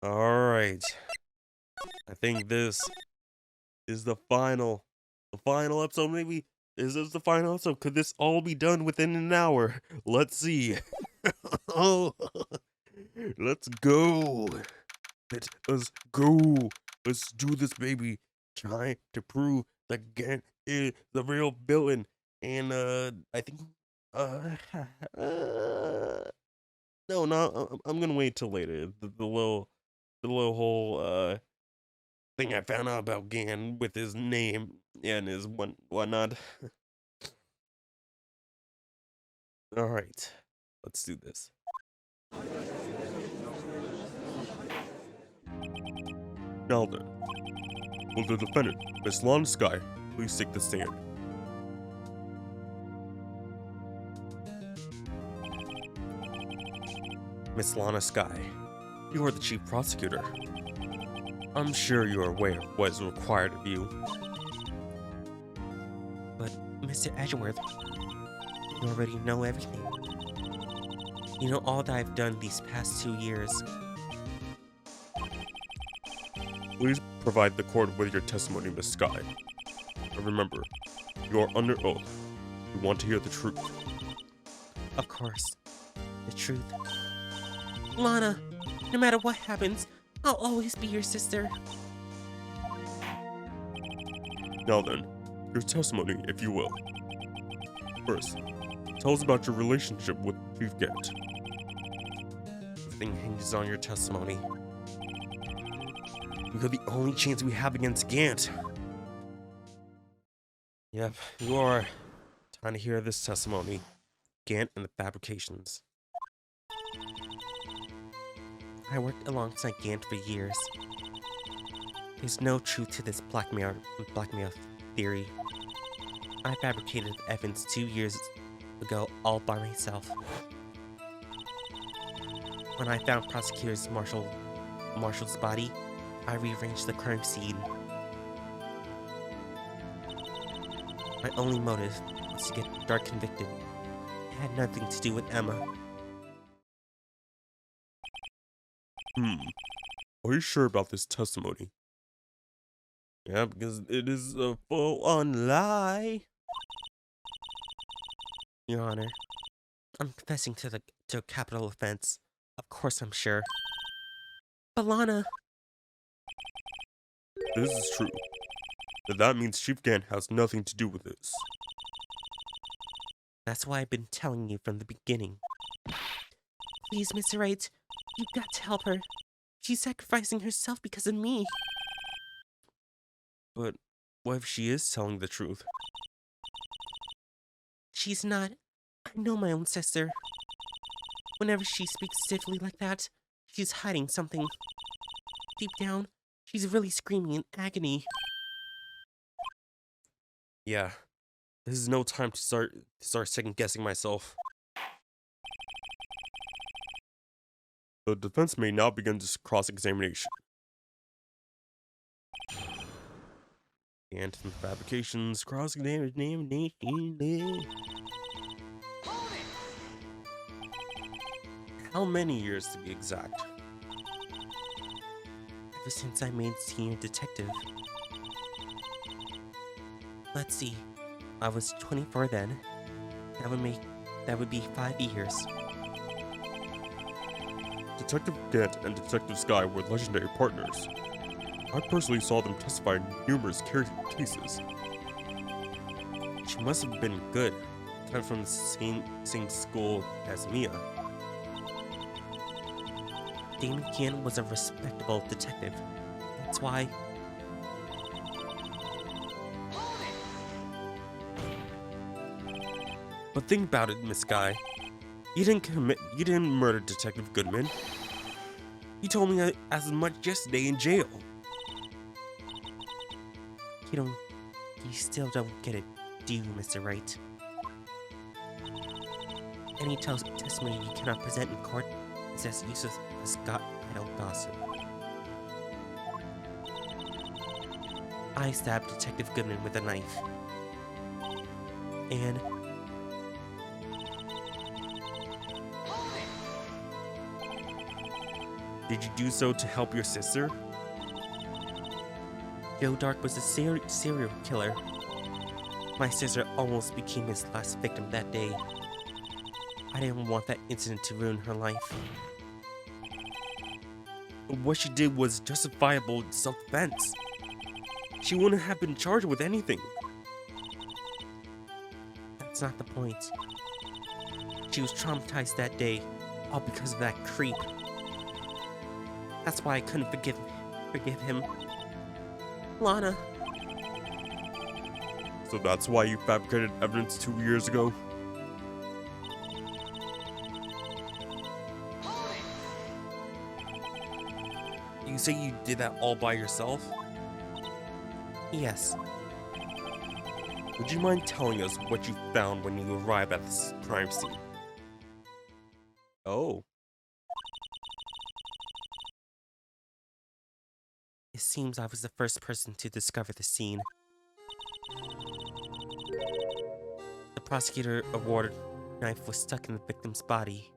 Alright. I think this is the final episode, maybe? Is this the final episode? Could this all be done within an hour? Let's see. Oh, let's go. Let us go. Let's do this, baby. Try to prove that Gant is the real villain. And, I think, uh, no, I'm gonna wait till later. The little whole, thing I found out about Gan with his name and his whatnot. Alright, let's do this. Now then, will the defendant, Miss Lon Sky, please take the stand? Miss Lana Sky, you are the chief prosecutor. I'm sure you are aware of what is required of you. But, Mr. Edgeworth, you already know everything. You know all that I've done these past 2 years. Please provide the court with your testimony, Miss Sky. And remember, you are under oath. We want to hear the truth. Of course. The truth. Lana, no matter what happens, I'll always be your sister. Now then, your testimony, if you will. First, tell us about your relationship with Chief Gant. Everything hinges on your testimony. You're the only chance we have against Gant. Yep, you are. Time to hear this testimony. Gant and the fabrications. I worked alongside Gant for years. There's no truth to this blackmail theory. I fabricated evidence 2 years ago all by myself. When I found prosecutor's Marshall's body, I rearranged the crime scene. My only motive was to get Dark convicted. It had nothing to do with Emma. Are you sure about this testimony? Yeah, because it is a full-on lie. Your Honor, I'm confessing to a capital offense. Of course I'm sure. But Lana... This is true. But that means Chief Gant has nothing to do with this. That's why I've been telling you from the beginning. Please, Mr. Wright, you've got to help her. She's sacrificing herself because of me. But what if she is telling the truth? She's not. I know my own sister. Whenever she speaks stiffly like that, she's hiding something. Deep down, she's really screaming in agony. Yeah, this is no time to start second-guessing myself. The defense may now begin this cross-examination. And fabrications, cross-examination. How many years to be exact? Ever since I made senior detective. Let's see. I was 24 then. That would be 5 years. Detective Gant and Detective Sky were legendary partners. I personally saw them testify in numerous cases. She must have been good, kind of from the same school as Mia. Damon Gant was a respectable detective. That's why... But think about it, Miss Sky. You didn't murder Detective Goodman. You told me as much yesterday in jail. You still don't get it, do you, Mr. Wright? Any testimony you cannot present in court is as useless as idle gossip. I stabbed Detective Goodman with a knife. And... Did you do so to help your sister? Joe Dark was a serial killer. My sister almost became his last victim that day. I didn't want that incident to ruin her life. What she did was justifiable self-defense. She wouldn't have been charged with anything. That's not the point. She was traumatized that day, all because of that creep. That's why I couldn't forgive him. Lana. So that's why you fabricated evidence 2 years ago? You say you did that all by yourself? Yes. Would you mind telling us what you found when you arrived at this crime scene? Oh. It seems I was the first person to discover the scene. The prosecutor awarded knife was stuck in the victim's body.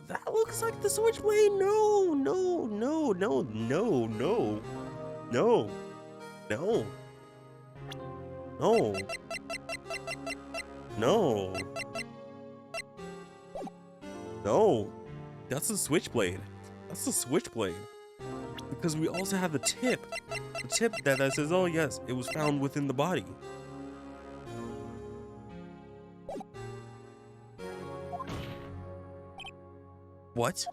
That looks like the switchblade. No, no, no, no, no, no, no, no, no, no, no. That's the switchblade. That's the switchblade. Because we also have the tip. The tip that says, oh yes, it was found within the body. What?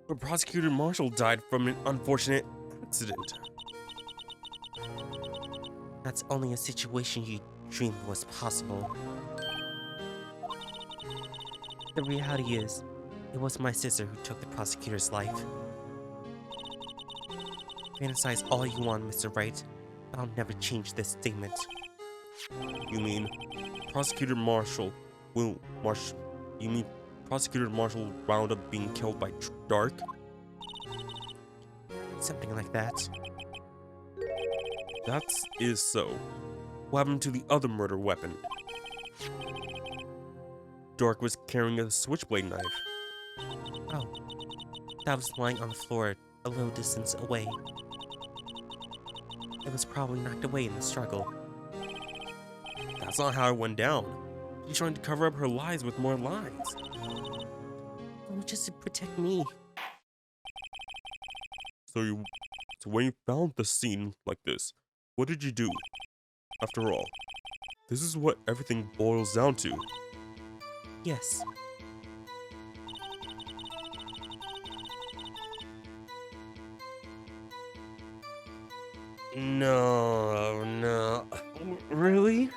But Prosecutor Marshall died from an unfortunate accident. That's only a situation you dreamed was possible. The reality is, it was my sister who took the prosecutor's life. Fantasize all you want, Mr. Wright, but I'll never change this statement. You mean Prosecutor Marshall wound up being killed by Dark? Something like that. That is so. What happened to the other murder weapon? Dark was carrying a switchblade knife. Oh, that was lying on the floor a little distance away. It was probably knocked away in the struggle. That's not how it went down. She's trying to cover up her lies with more lies. Oh, just to protect me. So when you found the scene like this, what did you do? After all, this is what everything boils down to. Yes. No. Really?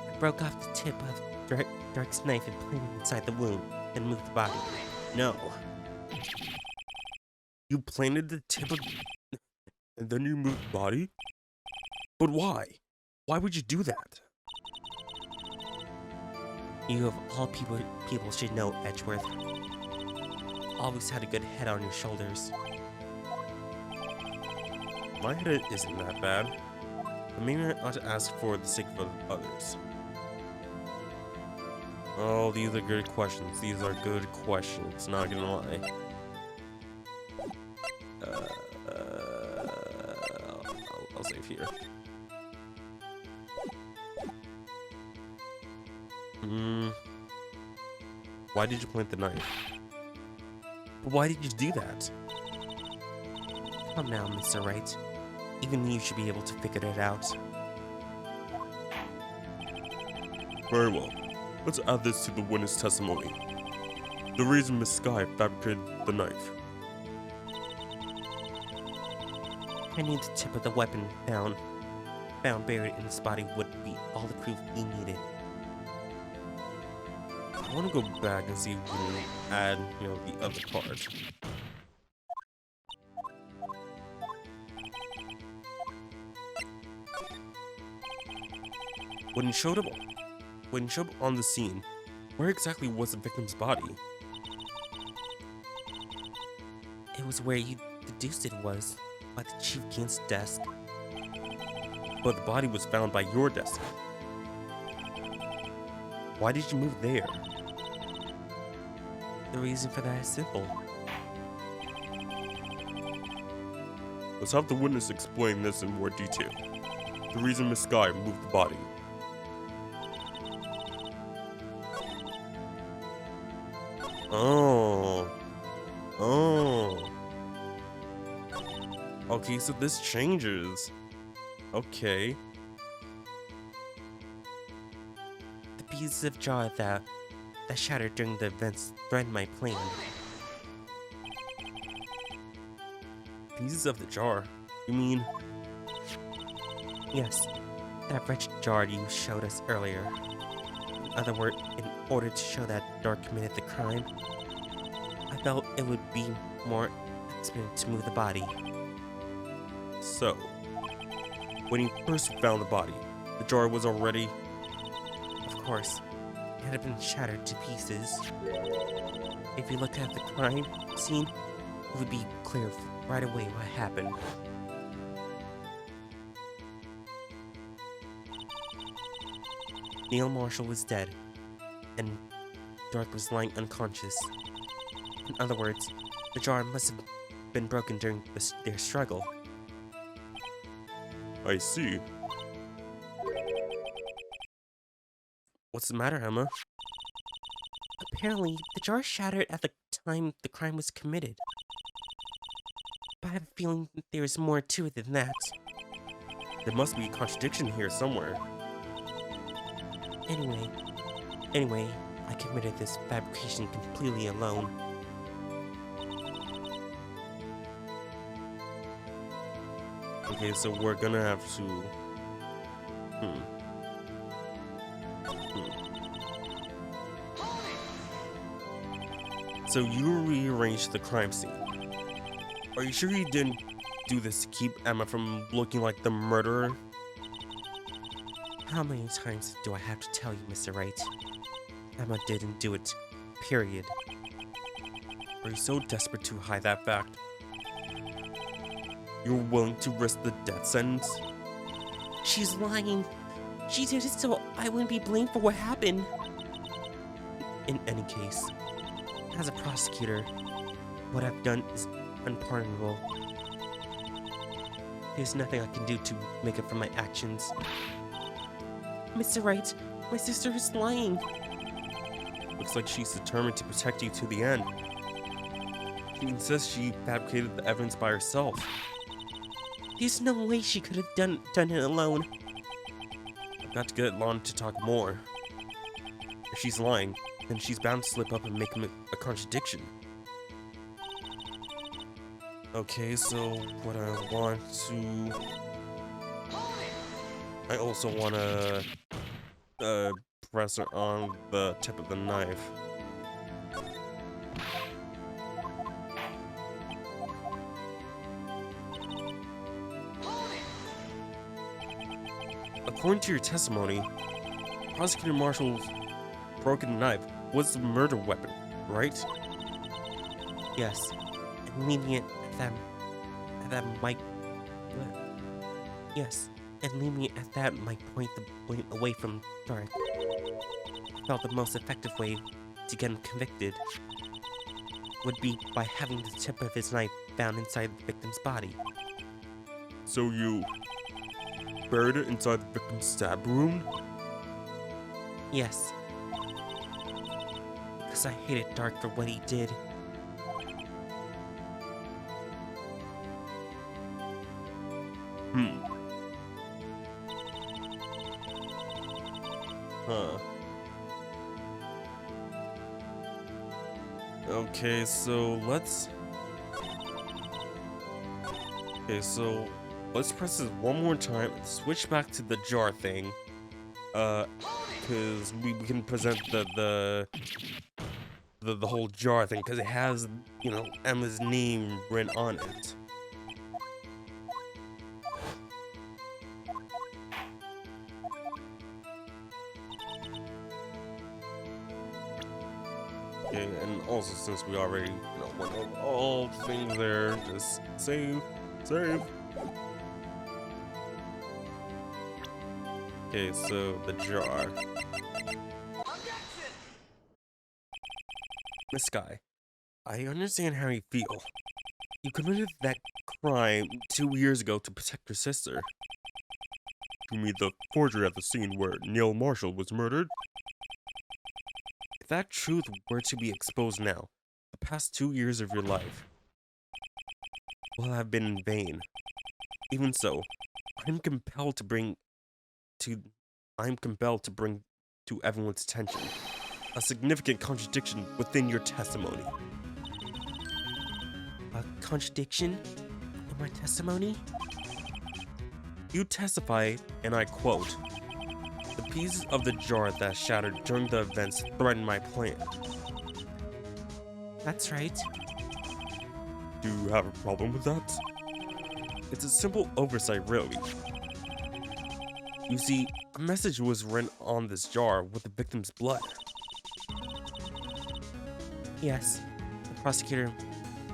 I broke off the tip of Dark's knife and planted it inside the wound, then moved the body. No. You planted the tip of... and then you moved the body? But why? Why would you do that? You of all people should know, Edgeworth. Always had a good head on your shoulders. My head isn't that bad. But maybe I ought to ask for the sake of others. Oh, these are good questions. These are good questions, not gonna lie. I'll save here. Why did you plant the knife? But why did you do that? Come now, Mr. Wright. Even you should be able to figure it out. Very well. Let's add this to the witness testimony. The reason Miss Sky fabricated the knife. I knew the tip of the weapon found buried in his body would be all the proof we needed. I want to go back and see if we can add, the other part. When he showed up on the scene, where exactly was the victim's body? It was where you deduced it was, by the chief king's desk. but the body was found by your desk. Why did you move there? The reason for that is simple. Let's have the witness explain this in more detail. The reason Miss Sky moved the body. Oh. Oh. Okay, so this changes. Okay. The pieces of jar that shattered during the events threatened my plan. Pieces of the jar? You mean? Yes, that wretched jar you showed us earlier. In other words, in order to show that Dark committed the crime, I felt it would be more expedient to move the body. So, when you first found the body, the jar was already... Of course, it had been shattered to pieces. If you looked at the crime scene, it would be clear right away what happened. Neil Marshall was dead, and Dark was lying unconscious. In other words, the jar must have been broken during their struggle. I see. What's the matter, Emma? Apparently, the jar shattered at the time the crime was committed. But I have a feeling that there is more to it than that. There must be a contradiction here somewhere. Anyway, I committed this fabrication completely alone. Okay, so we're gonna have to... So you rearranged the crime scene. Are you sure you didn't do this to keep Emma from looking like the murderer? How many times do I have to tell you, Mr. Wright? Emma didn't do it. Period. Are you so desperate to hide that fact? You're willing to risk the death sentence? She's lying. She did it so I wouldn't be blamed for what happened. In any case, as a prosecutor, what I've done is unpardonable. There's nothing I can do to make up for my actions. Mr. Wright, my sister is lying. Looks like she's determined to protect you to the end. She insists she fabricated the evidence by herself. There's no way she could have done it alone. I've got to get Lon to talk more. If she's lying, then she's bound to slip up and make a contradiction. Okay, so what I want to... I also want to press her on the tip of the knife. According to your testimony, Prosecutor Marshall's broken knife was the murder weapon, right? Yes, and leaving it at that might... Yes, and leaving it at that might point the blame away from Dark. I felt the most effective way to get him convicted would be by having the tip of his knife found inside the victim's body. So you buried it inside the victim's stab wound? Yes. Because I hated Dark for what he did. Huh. Okay, so let's... let's press this one more time and switch back to the jar thing. Because we can present the whole jar thing, because it has, you know, Emma's name written on it. Okay, and also since we already, you know, went over all the things there, just save. Okay, so the jar. Miss Sky, I understand how you feel. You committed that crime 2 years ago to protect your sister. You mean the forgery at the scene where Neil Marshall was murdered? If that truth were to be exposed now, the past 2 years of your life will have been in vain. Even so, I'm compelled to bring to everyone's attention a significant contradiction within your testimony. A contradiction in my testimony? You testified, and I quote, "The pieces of the jar that shattered during the events threatened my plan." That's right. Do you have a problem with that? It's a simple oversight, really. You see, a message was written on this jar with the victim's blood. Yes, the prosecutor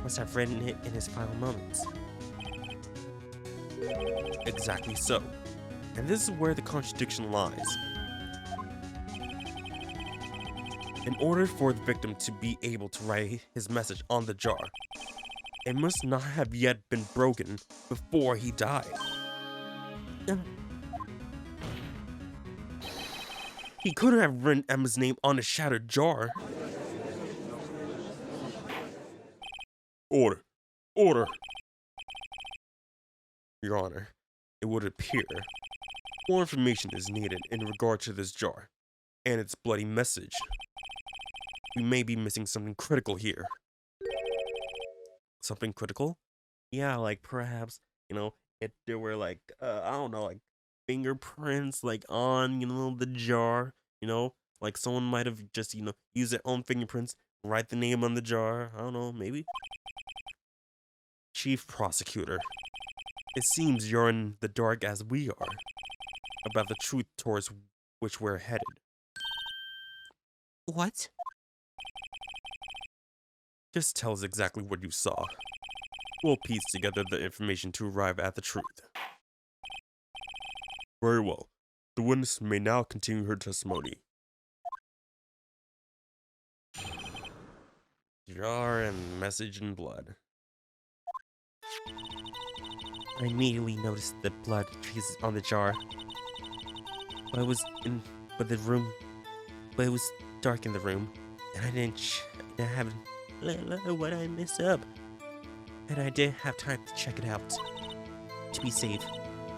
must have written it in his final moments. Exactly so. And this is where the contradiction lies. In order for the victim to be able to write his message on the jar, it must not have yet been broken before he died. He couldn't have written Emma's name on a shattered jar. Order. Order. Your Honor, it would appear more information is needed in regard to this jar and its bloody message. We may be missing something critical here. Something critical? Yeah, like perhaps, if there were like, I don't know, like fingerprints like on, the jar, like someone might have just, used their own fingerprints, write the name on the jar. I don't know, maybe. Chief Prosecutor, it seems you're in the dark as we are about the truth towards which we're headed. What? Just tell us exactly what you saw. We'll piece together the information to arrive at the truth. Very well. The witness may now continue her testimony. Jar and message in blood. I immediately noticed the blood traces on the jar. But it was dark in the room, and I didn't have what I messed up, and I didn't have time to check it out. To be safe,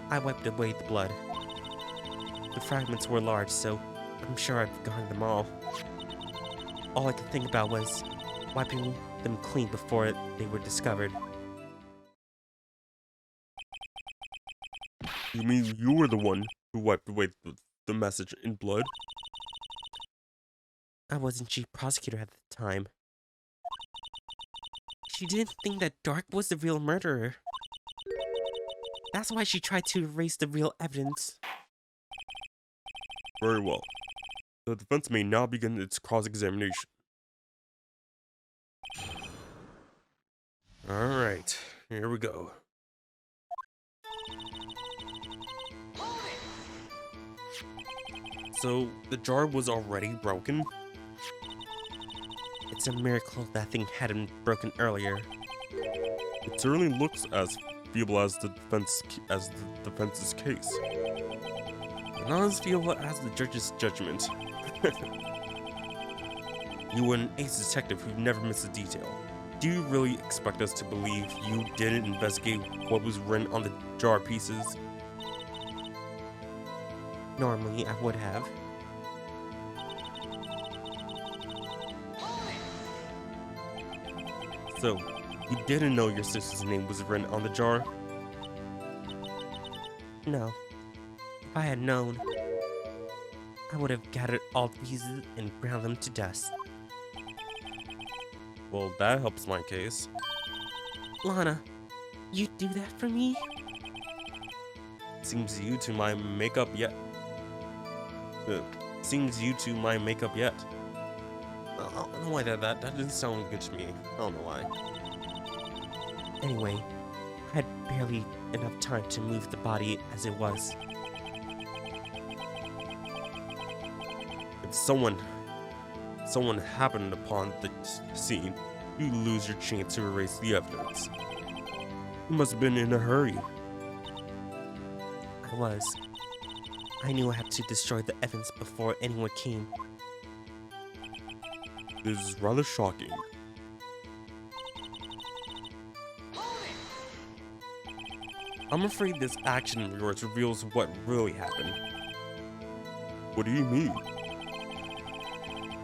I wiped away the blood. The fragments were large, so I'm sure I've forgotten them all. All I could think about was wiping them clean before they were discovered. You mean you were the one who wiped away the message in blood? I wasn't chief prosecutor at the time. She didn't think that Dark was the real murderer. That's why she tried to erase the real evidence. Very well. The defense may now begin its cross-examination. Alright, here we go. So, the jar was already broken? It's a miracle that thing hadn't broken earlier. It certainly looks as feeble as the defense's case. Not as feeble as the judge's judgment. You were an ace detective who never missed a detail. Do you really expect us to believe you didn't investigate what was written on the jar pieces? Normally, I would have. So, you didn't know your sister's name was written on the jar? No. If I had known, I would have gathered all the pieces and ground them to dust. Well, that helps my case. Lana, you'd do that for me? Seems you to my makeup yet. Seems you to my makeup yet. I don't know why that didn't sound good to me. I don't know why. Anyway, I had barely enough time to move the body as it was. If someone happened upon the scene, you lose your chance to erase the evidence. You must have been in a hurry. I was. I knew I had to destroy the evidence before anyone came. This is rather shocking. I'm afraid this action of yours reveals what really happened. What do you mean?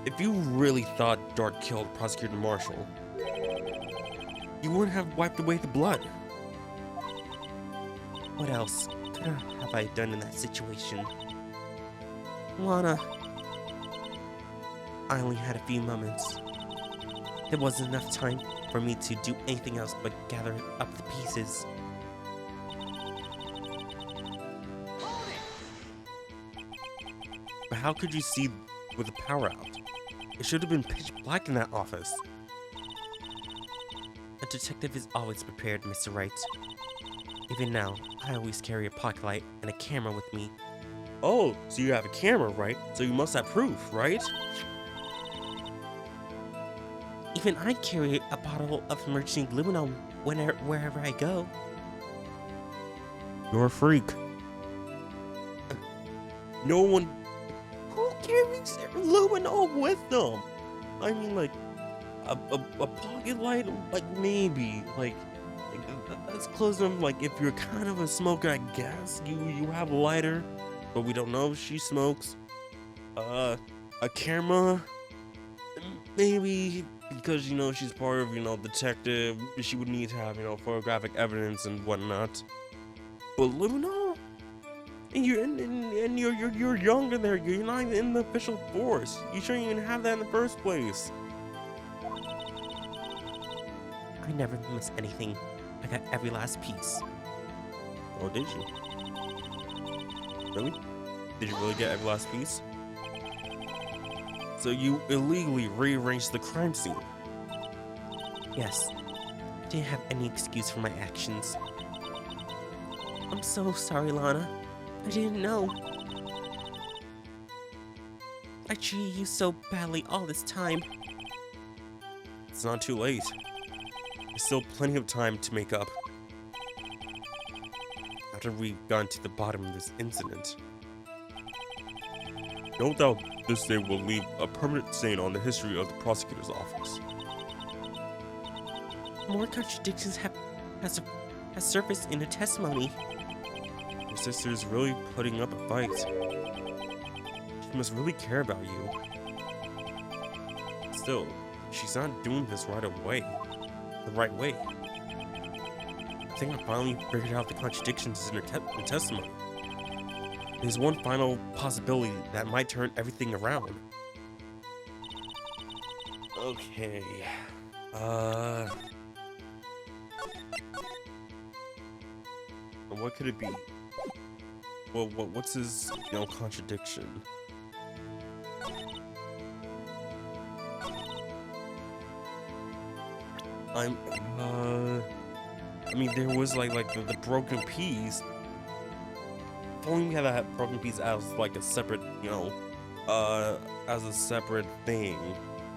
If you really thought Dart killed Prosecutor Marshall, you wouldn't have wiped away the blood. What else could have I done in that situation? Lana, I only had a few moments. There wasn't enough time for me to do anything else but gather up the pieces. But how could you see with the power out? It should have been pitch black in that office. A detective is always prepared, Mr. Wright. Even now, I always carry a pocket light and a camera with me. Oh, so you have a camera, right? So you must have proof, right? Even I carry a bottle of emergency luminol wherever I go. You're a freak. No one... Who carries their luminol with them? I mean, like, a pocket light, like, maybe. Like, that's close enough. Like, if you're kind of a smoker, I guess you have a lighter. But we don't know if she smokes. A camera, maybe, because, you know, she's part of, you know, detective. She would need to have, you know, photographic evidence and whatnot. But luminol? And you're younger there. You're not even in the official force. You shouldn't even have that in the first place. I never missed anything. I got every last piece. Oh, did you? Really? Did you really get every last piece? So you illegally rearranged the crime scene? Yes. Didn't have any excuse for my actions. I'm so sorry, Lana. I didn't know. I treated you so badly all this time. It's not too late. There's still plenty of time to make up. After we've gone to the bottom of this incident. No doubt this day will leave a permanent stain on the history of the prosecutor's office. More contradictions have surfaced in the testimony. Your sister's really putting up a fight. She must really care about you. Still, she's not doing this right away. The right way. I think I finally figured out the contradictions in her testimony. There's one final possibility that might turn everything around. Okay. What could it be? Well, what's his, you know, contradiction? I mean, there was like the broken piece. If only we had that broken piece as like a separate, you know, as a separate thing,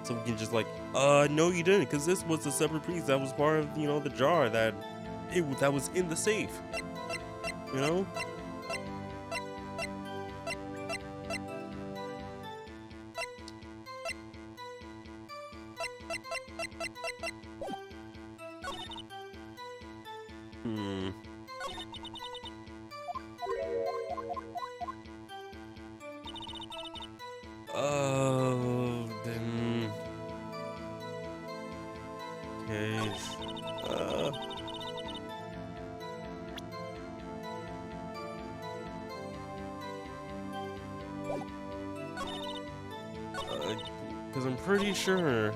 so we can just like, no, you didn't, because this was a separate piece that was part of, you know, the jar that was in the safe, you know. Then... Okay, because I'm pretty sure...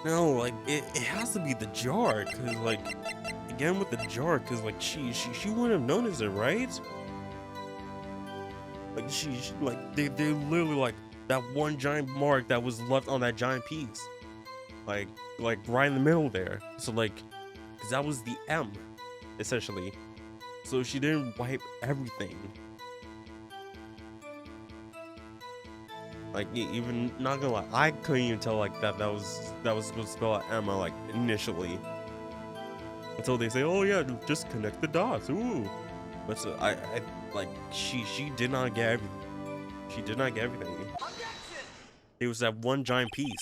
No, like, it has to be the jar, because, like, again with the jar, because, like, she wouldn't have noticed it, right? Like, she like, they literally, like, that one giant mark that was left on that giant piece. Like right in the middle there. So, like, because that was the M, essentially. So she didn't wipe everything. Like, even not gonna lie, I couldn't even tell like that was supposed to spell out Emma like initially until they say, "Oh yeah, just connect the dots." Ooh, but so I like she did not get everything. She did not get everything. It was that one giant piece.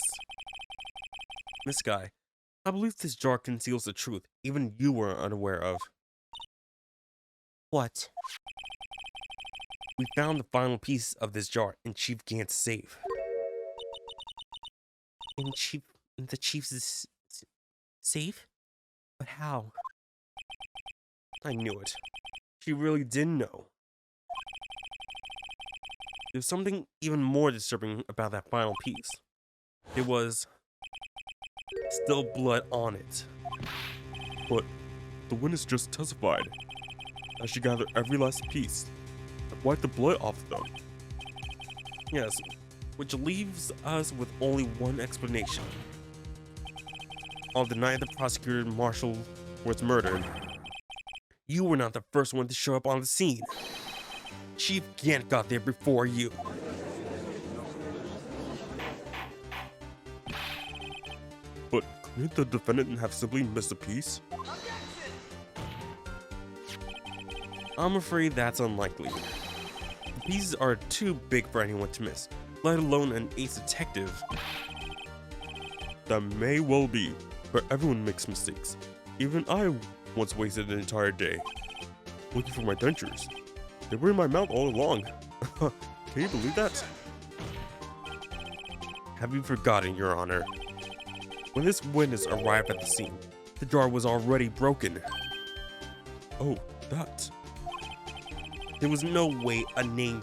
This guy, I believe this jar conceals the truth even you were unaware of. What? We found the final piece of this jar in Chief Gant's safe. In the chief's safe? But how? I knew it. She really didn't know. There's something even more disturbing about that final piece. It was still blood on it. But the witness just testified that she gathered every last piece and wiped the blood off them. Yes, which leaves us with only one explanation. On the night the prosecutor Marshall was murdered, you were not the first one to show up on the scene. Chief Gant got there before you. But couldn't the defendant have simply missed a piece? I'm afraid that's unlikely. The pieces are too big for anyone to miss, let alone an ace detective. That may well be, but everyone makes mistakes. Even I once wasted an entire day looking for my dentures. They were in my mouth all along. Can you believe that? Have you forgotten, Your Honor? When this witness arrived at the scene, the jar was already broken. Oh, that. There was no way a name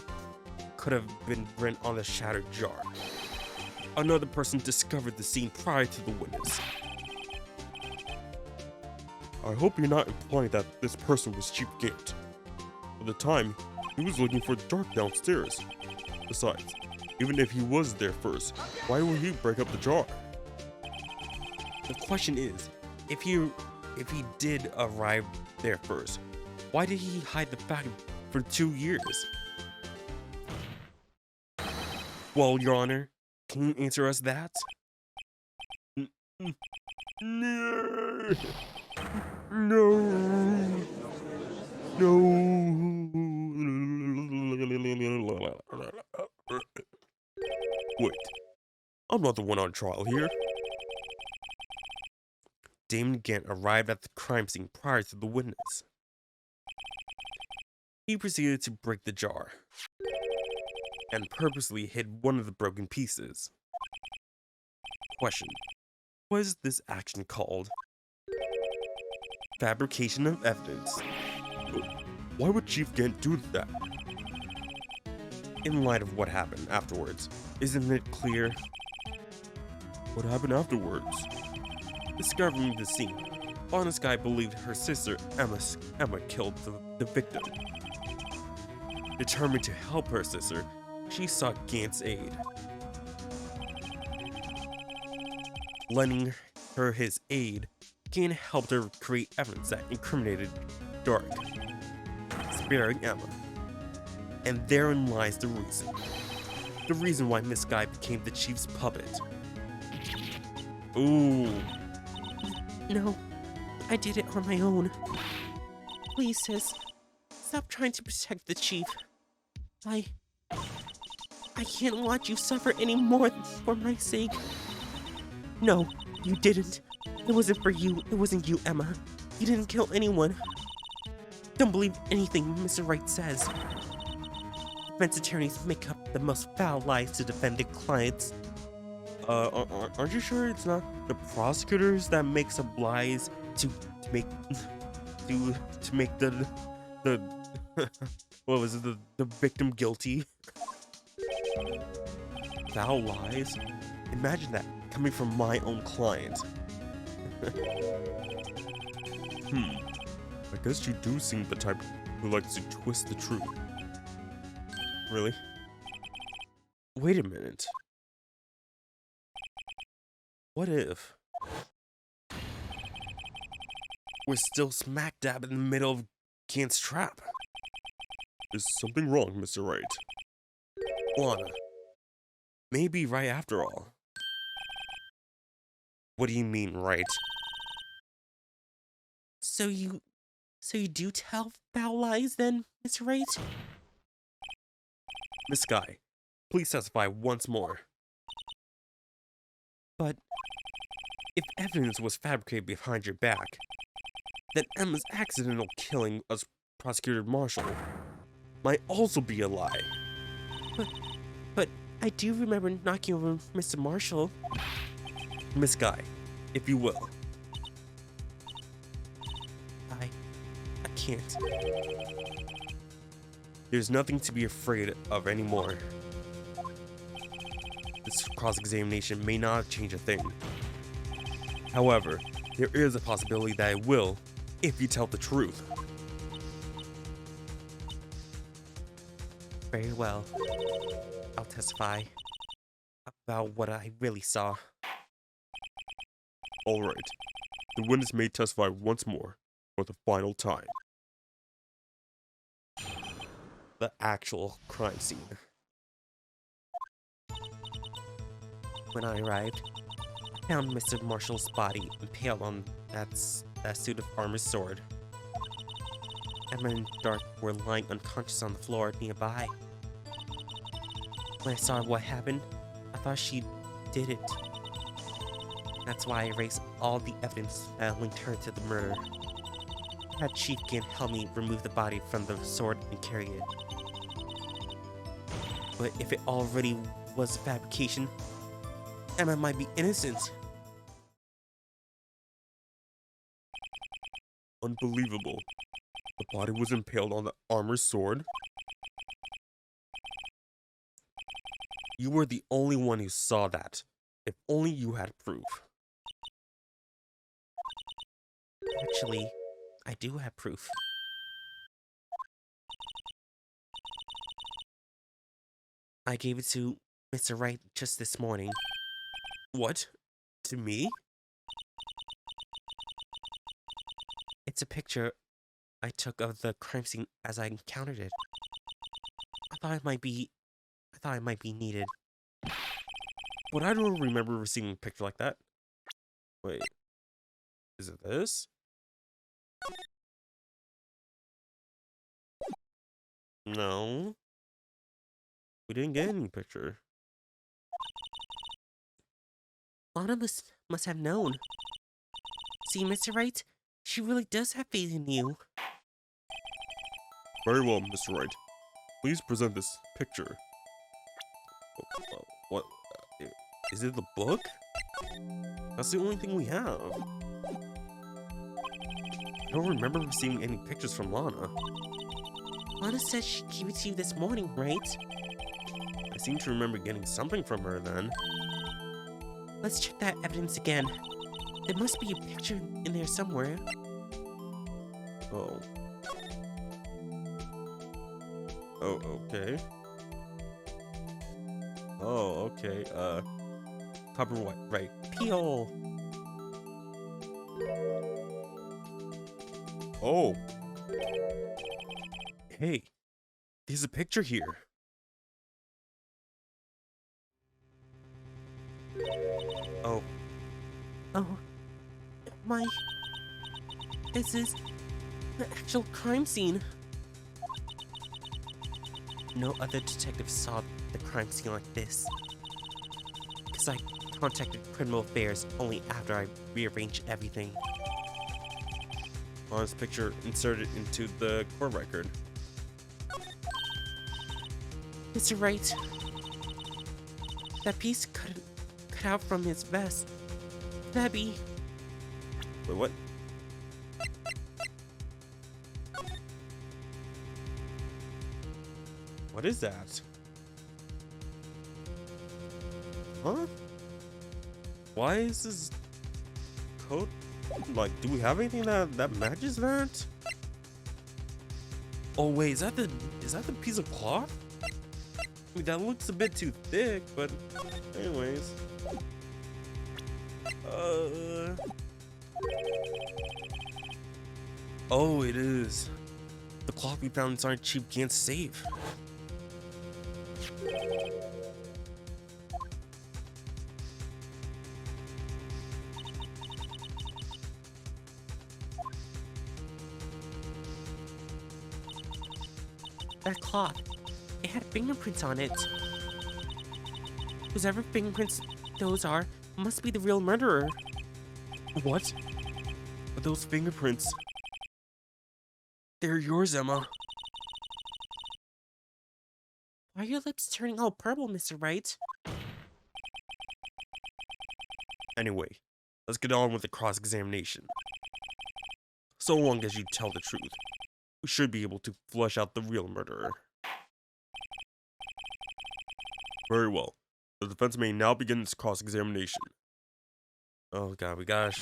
could have been written on the shattered jar. Another person discovered the scene prior to the witness. I hope you're not implying that this person was Chief Gant. At the time, he was looking for the dark downstairs. Besides, even if he was there first, why would he break up the jar? The question is, if he did arrive there first, why did he hide the fact for 2 years? Well, Your Honor, can you answer us that? No. No. Wait, I'm not the one on trial here. Damon Gant arrived at the crime scene prior to the witness. He proceeded to break the jar and purposely hid one of the broken pieces. Question: what is this action called? Fabrication of evidence. Why would Chief Gant do that? In light of what happened afterwards, isn't it clear? What happened afterwards? Discovering the scene, Honest Guy believed her sister Emma killed the victim. Determined to help her sister, she sought Gant's aid. Lending her his aid, Gant helped her create evidence that incriminated Dark, sparing Emma. And therein lies the reason. The reason why Miss Guy became the chief's puppet. Ooh. No, I did it on my own. Please, sis, stop trying to protect the chief. I can't watch you suffer any more for my sake. No, you didn't. It wasn't for you. It wasn't you, Emma. You didn't kill anyone. Don't believe anything Mr. Wright says. Defense attorneys make up the most foul lies to defend their clients. Aren't you sure it's not the prosecutors that makes up lies to make the what was it, the victim guilty? Foul lies? Imagine that coming from my own client. I guess you do seem the type who likes to twist the truth. Really? Wait a minute. What if we're still smack dab in the middle of Gant's trap? Is something wrong, Mr. Wright? Lana, Maybe right after all. What do you mean, right? So you do tell foul lies then, Miss Wright? Miss Guy, please testify once more. But If evidence was fabricated behind your back, then Emma's accidental killing as Prosecutor Marshall might also be a lie. but I do remember knocking over Mr. Marshall. Miss Guy, if you will. I can't. There's nothing to be afraid of anymore. This cross-examination may not change a thing. However, there is a possibility that it will, if you tell the truth. Very well. I'll testify about what I really saw. Alright, the witness may testify once more for the final time. The actual crime scene. When I arrived, I found Mr. Marshall's body impaled on that suit of armor sword. Emma and Dark were lying unconscious on the floor nearby. When I saw what happened, I thought she did it. That's why I erased all the evidence that linked her to the murder. I had Chief Gant help me remove the body from the sword and carry it. But if it already was a fabrication, Emma might be innocent. Unbelievable. The body was impaled on the armor sword. You were the only one who saw that. If only you had proof. Actually, I do have proof. I gave it to Mr. Wright just this morning. What? To me? It's a picture I took of the crime scene as I encountered it. I thought it might be needed. But I don't remember receiving a picture like that. Wait. Is it this? No. We didn't get any picture. Lana must have known. See, Mr. Wright? She really does have faith in you. Very well, Mr. Wright. Please present this picture. What? Is it the book? That's the only thing we have. I don't remember receiving any pictures from Lana. Lana said she gave it to you this morning, right? I seem to remember getting something from her then. Let's check that evidence again. There must be a picture in there somewhere. Oh. Oh, okay. Oh, okay. Copyright, right. Peel. Oh. Hey, there's a picture here. Oh. Oh. My... This is the actual crime scene. No other detective saw the crime scene like this. Because I contacted Criminal Affairs only after I rearranged everything. Lana's picture inserted into the court record. Mr. Wright, that piece cut out from his vest. Could that be? Wait, what? What is that? Huh? Why is this coat? Like, do we have anything that matches that? Oh wait, is that the piece of cloth? I mean, that looks a bit too thick, but anyways. Oh, it is. The cloth we found inside Chief Gant's safe. that cloth. It had fingerprints on it. Whoever fingerprints those are must be the real murderer. What? But those fingerprints... They're yours, Emma. Why are your lips turning all purple, Mr. Wright? Anyway, let's get on with the cross-examination. So long as you tell the truth, we should be able to flush out the real murderer. Very well. The defense may now begin its cross-examination. Oh god, we gotta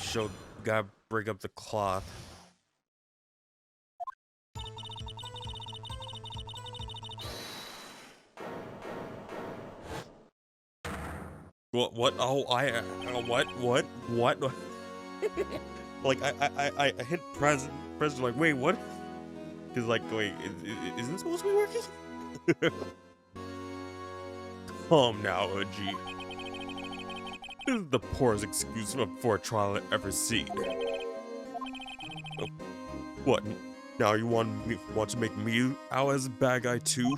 break up the cloth. What? Oh, what? Like, I hit press, like, wait, what? Cause like, wait, isn't it supposed to be working? Calm now, OG. This is the poorest excuse for a trial I've ever seen. Oh, what? Now you want to make me out as a bad guy too?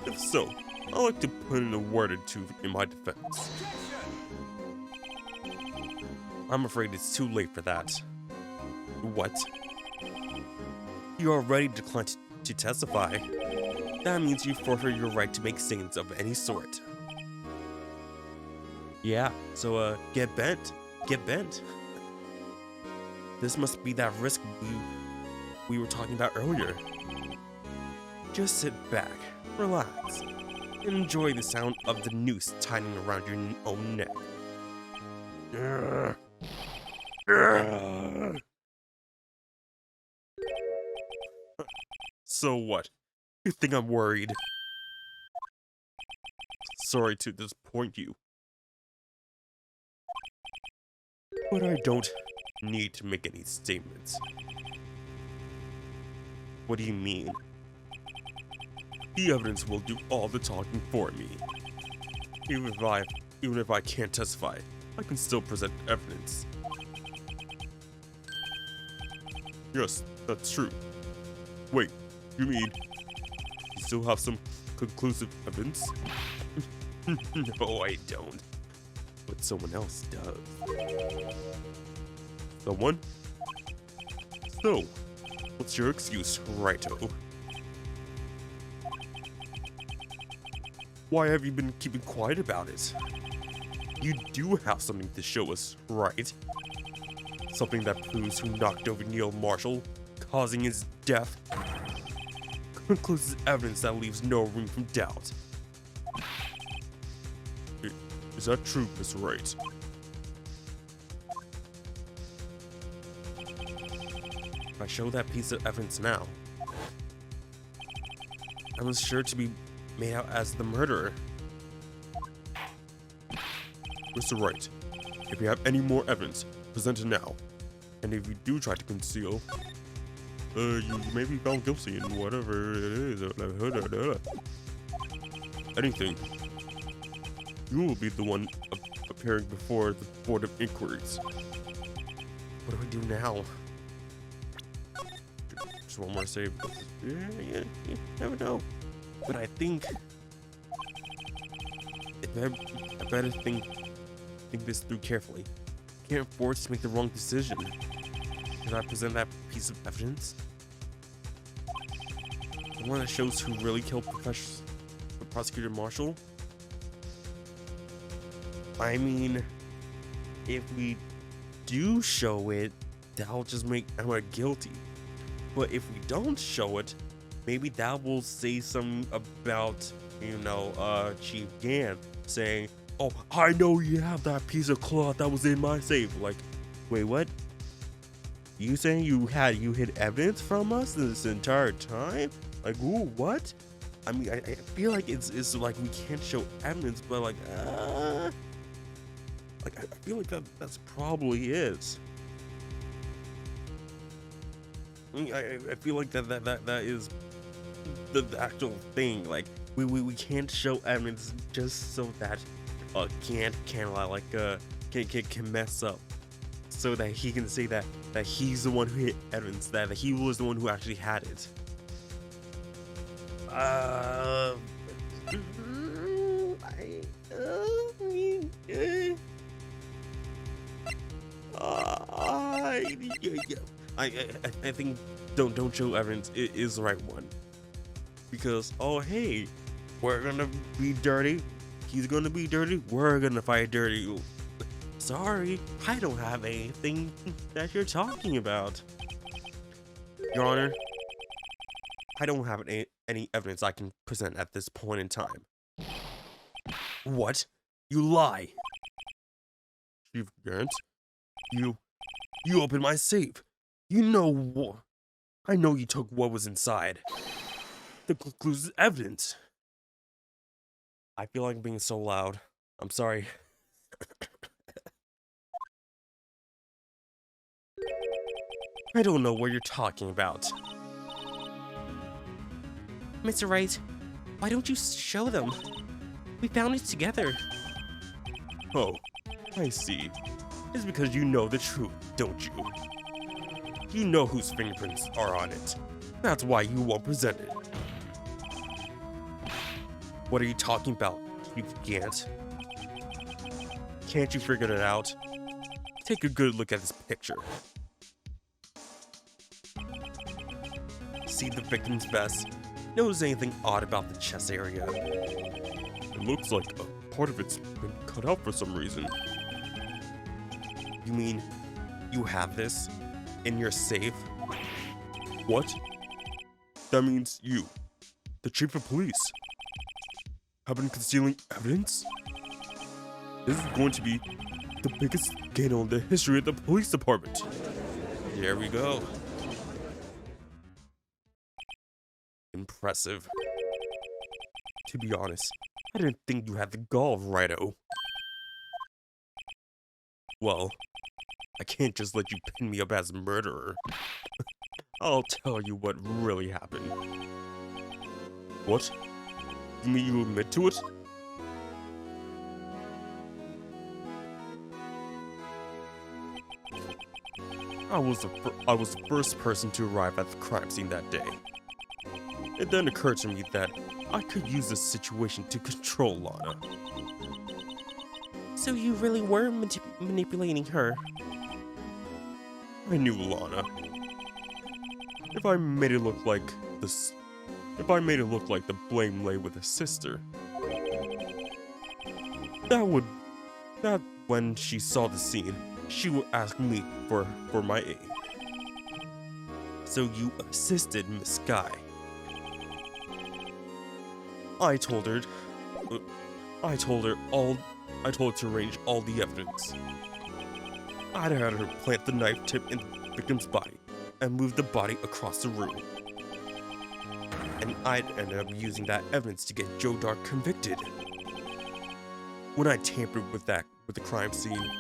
If so, I'd like to put in a word or two in my defense. I'm afraid it's too late for that. What? You already declined to testify. That means you forfeit your right to make statements of any sort. Yeah, so get bent. Get bent. This must be that risk we were talking about earlier. Just sit back, relax, and enjoy the sound of the noose tightening around your own neck. So what? You think I'm worried? Sorry to disappoint you. But I don't need to make any statements. What do you mean? The evidence will do all the talking for me. Even if I can't testify, I can still present evidence. Yes, that's true. Wait, you mean you still have some conclusive evidence? No, I don't. But someone else does. Someone? So, what's your excuse, Righto? Why have you been keeping quiet about it? You do have something to show us, right? Something that proves who knocked over Neil Marshall, causing his death. Conclusive evidence that leaves no room for doubt. Is that true, Miss Wright? If I show that piece of evidence now, I'm sure to be made out as the murderer. Mr. Wright, if you have any more evidence, present it now. And if you do try to conceal, you may be found guilty in whatever it is. Anything. You will be the one appearing before the Board of Inquiries. What do we do now? Just one more save. Yeah, you never know. But I think I better think this through carefully. Can't afford to make the wrong decision. Should I present that piece of evidence? The one that shows who really killed Prosecutor Marshall? I mean, if we do show it, that'll just make Emma guilty. But if we don't show it, maybe that will say something about, you know, Chief Gan saying, "Oh, I know you have that piece of cloth that was in my safe." Like, wait, what? You saying you hid evidence from us this entire time? Like, ooh, what? I mean, I feel like it's like we can't show evidence, but like I feel like that's probably is. I mean, I feel like that is the actual thing. Like we can't show evidence just so that can mess up, so that he can say that he's the one who hit evidence, that he was the one who actually had it. Uh, yeah. I think don't show evidence is the right one, because oh hey, we're gonna be dirty, he's gonna be dirty, we're gonna fight dirty. Sorry, I don't have anything that you're talking about, Your Honor. I don't have any evidence I can present at this point in time. What? You lie! Chief Grant, you opened my safe. You know what? I know you took what was inside. The conclusive evidence. I feel like being so loud. I'm sorry. I don't know what you're talking about. Mr. Wright, why don't you show them? We found it together. Oh, I see. It's because you know the truth, don't you? You know whose fingerprints are on it. That's why you won't present it. What are you talking about, Chief Gant? Can't you figure it out? Take a good look at this picture. See the victim's vest? Notice anything odd about the chest area? It looks like a part of it's been cut out for some reason. You mean you have this in your safe? What? That means you, the chief of police, have been concealing evidence? This is going to be the biggest scandal in the history of the police department. There we go. Impressive. To be honest, I didn't think you had the gall, Righto. Well, I can't just let you pin me up as a murderer. I'll tell you what really happened. What? You mean you admit to it? I was the first person to arrive at the crime scene that day. It then occurred to me that I could use this situation to control Lana. So you really were manipulating her? I knew Lana. If I made it look like this, if I made it look like the blame lay with his sister, that when she saw the scene, she would ask me for my aid. So you assisted Miss Guy. I told her to arrange all the evidence. I'd had her plant the knife tip in the victim's body and move the body across the room. And I'd ended up using that evidence to get Joe Dark convicted. When I tampered with the crime scene,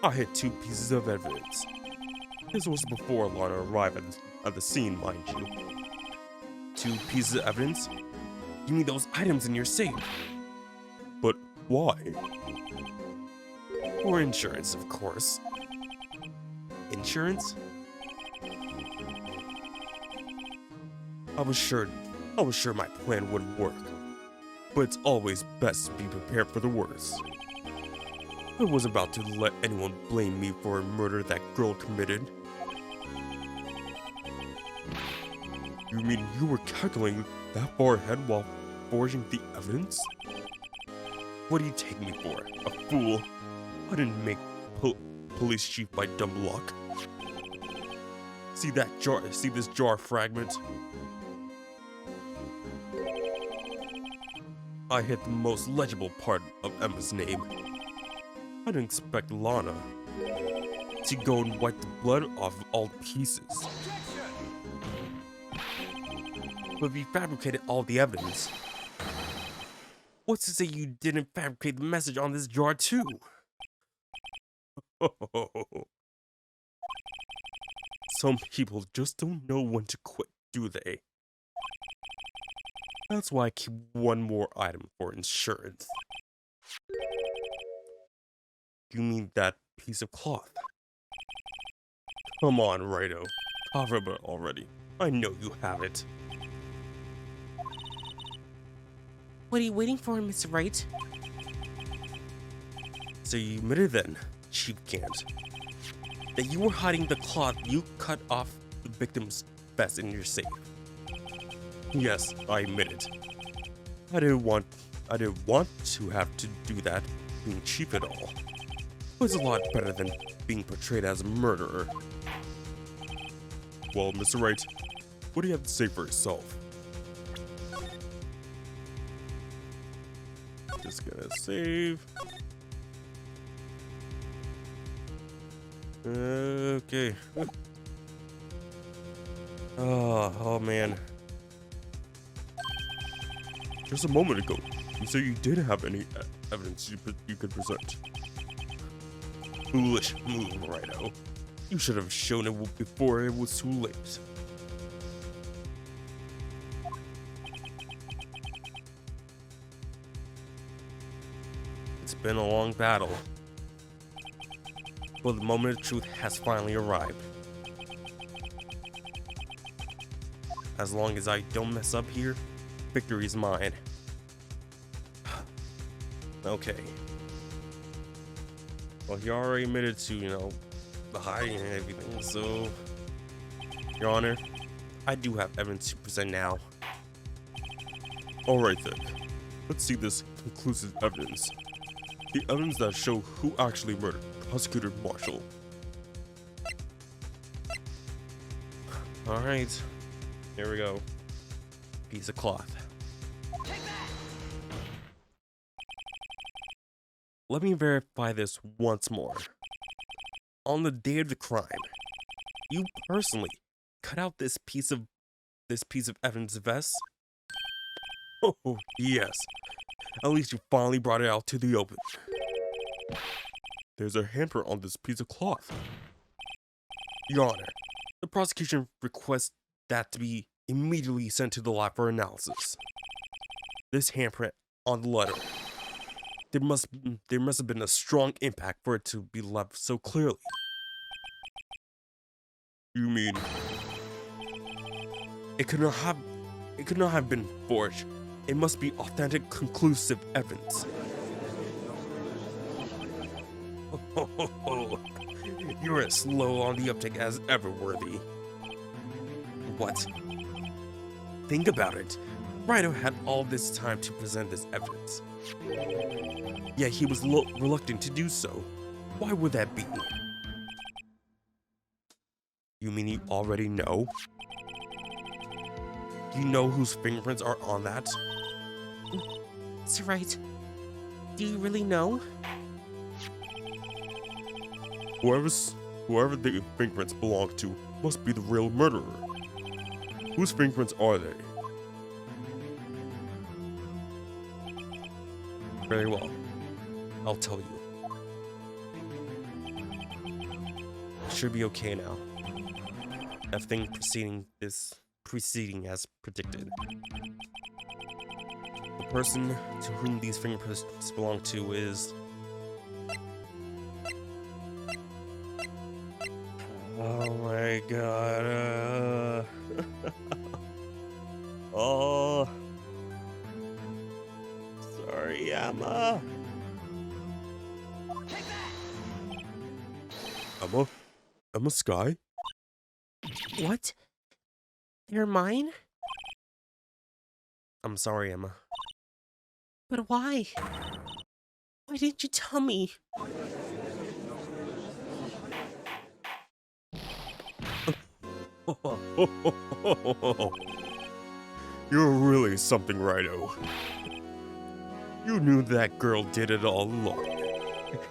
I had 2 pieces of evidence. This was before Lana arrived at the scene, mind you. 2 pieces of evidence? You mean those items in your safe? But why? For insurance, of course. Insurance? I was sure my plan would work, but it's always best to be prepared for the worst. I wasn't about to let anyone blame me for a murder that girl committed. You mean you were calculating that far ahead while forging the evidence? What do you take me for? A fool? I didn't make police chief by dumb luck. See that jar? See this jar fragment? I hit the most legible part of Emma's name. I didn't expect Lana to go and wipe the blood off of all pieces. But if you fabricated all the evidence, what's to say you didn't fabricate the message on this jar too? Some people just don't know when to quit, do they? That's why I keep one more item for insurance. You mean that piece of cloth? Come on, Righto. Cover it already. I know you have it. What are you waiting for, Mr. Wright? So you admitted then, Chief Cant, that you were hiding the cloth you cut off the victim's vest in your safe. Yes, I admit it. I didn't want to have to do that being chief at all. It was a lot better than being portrayed as a murderer. Well, Mr. Wright, what do you have to say for yourself? Just gonna save. Okay. Oh man. Just a moment ago, you said you didn't have any evidence you could present. Foolish move, Rhino. You should have shown it before it was too late. It's been a long battle, but the moment of truth has finally arrived. As long as I don't mess up here, victory is mine. Okay. Well, he already admitted to, the hiding and everything, so... Your Honor, I do have evidence to present now. Alright then. Let's see this conclusive evidence. The evidence that show who actually murdered Prosecutor Marshall. Alright. Here we go. Piece of cloth. Let me verify this once more. On the day of the crime, you personally cut out this piece of evidence vest? Oh, yes. At least you finally brought it out to the open. There's a handprint on this piece of cloth. Your Honor, the prosecution requests that to be immediately sent to the lab for analysis. This handprint on the letter. There must have been a strong impact for it to be left so clearly. You mean it could not have been forged. It must be authentic, conclusive evidence. You're as slow on the uptake as ever, Worthy. What? Think about it. Rhino had all this time to present this evidence. Yet he was reluctant to do so. Why would that be? You mean you already know? You know whose fingerprints are on that? Mr. Wright, do you really know? Whoever the fingerprints belong to must be the real murderer. Whose fingerprints are they? Very well. I'll tell you. It should be okay now. Everything proceeding as predicted. The person to whom these fingerprints belong to is... Oh my god. Oh. Sorry, Emma. Emma Sky? What? They're mine? I'm sorry, Emma. But why? Why didn't you tell me? You're really something, Rhino. You knew that girl did it all along.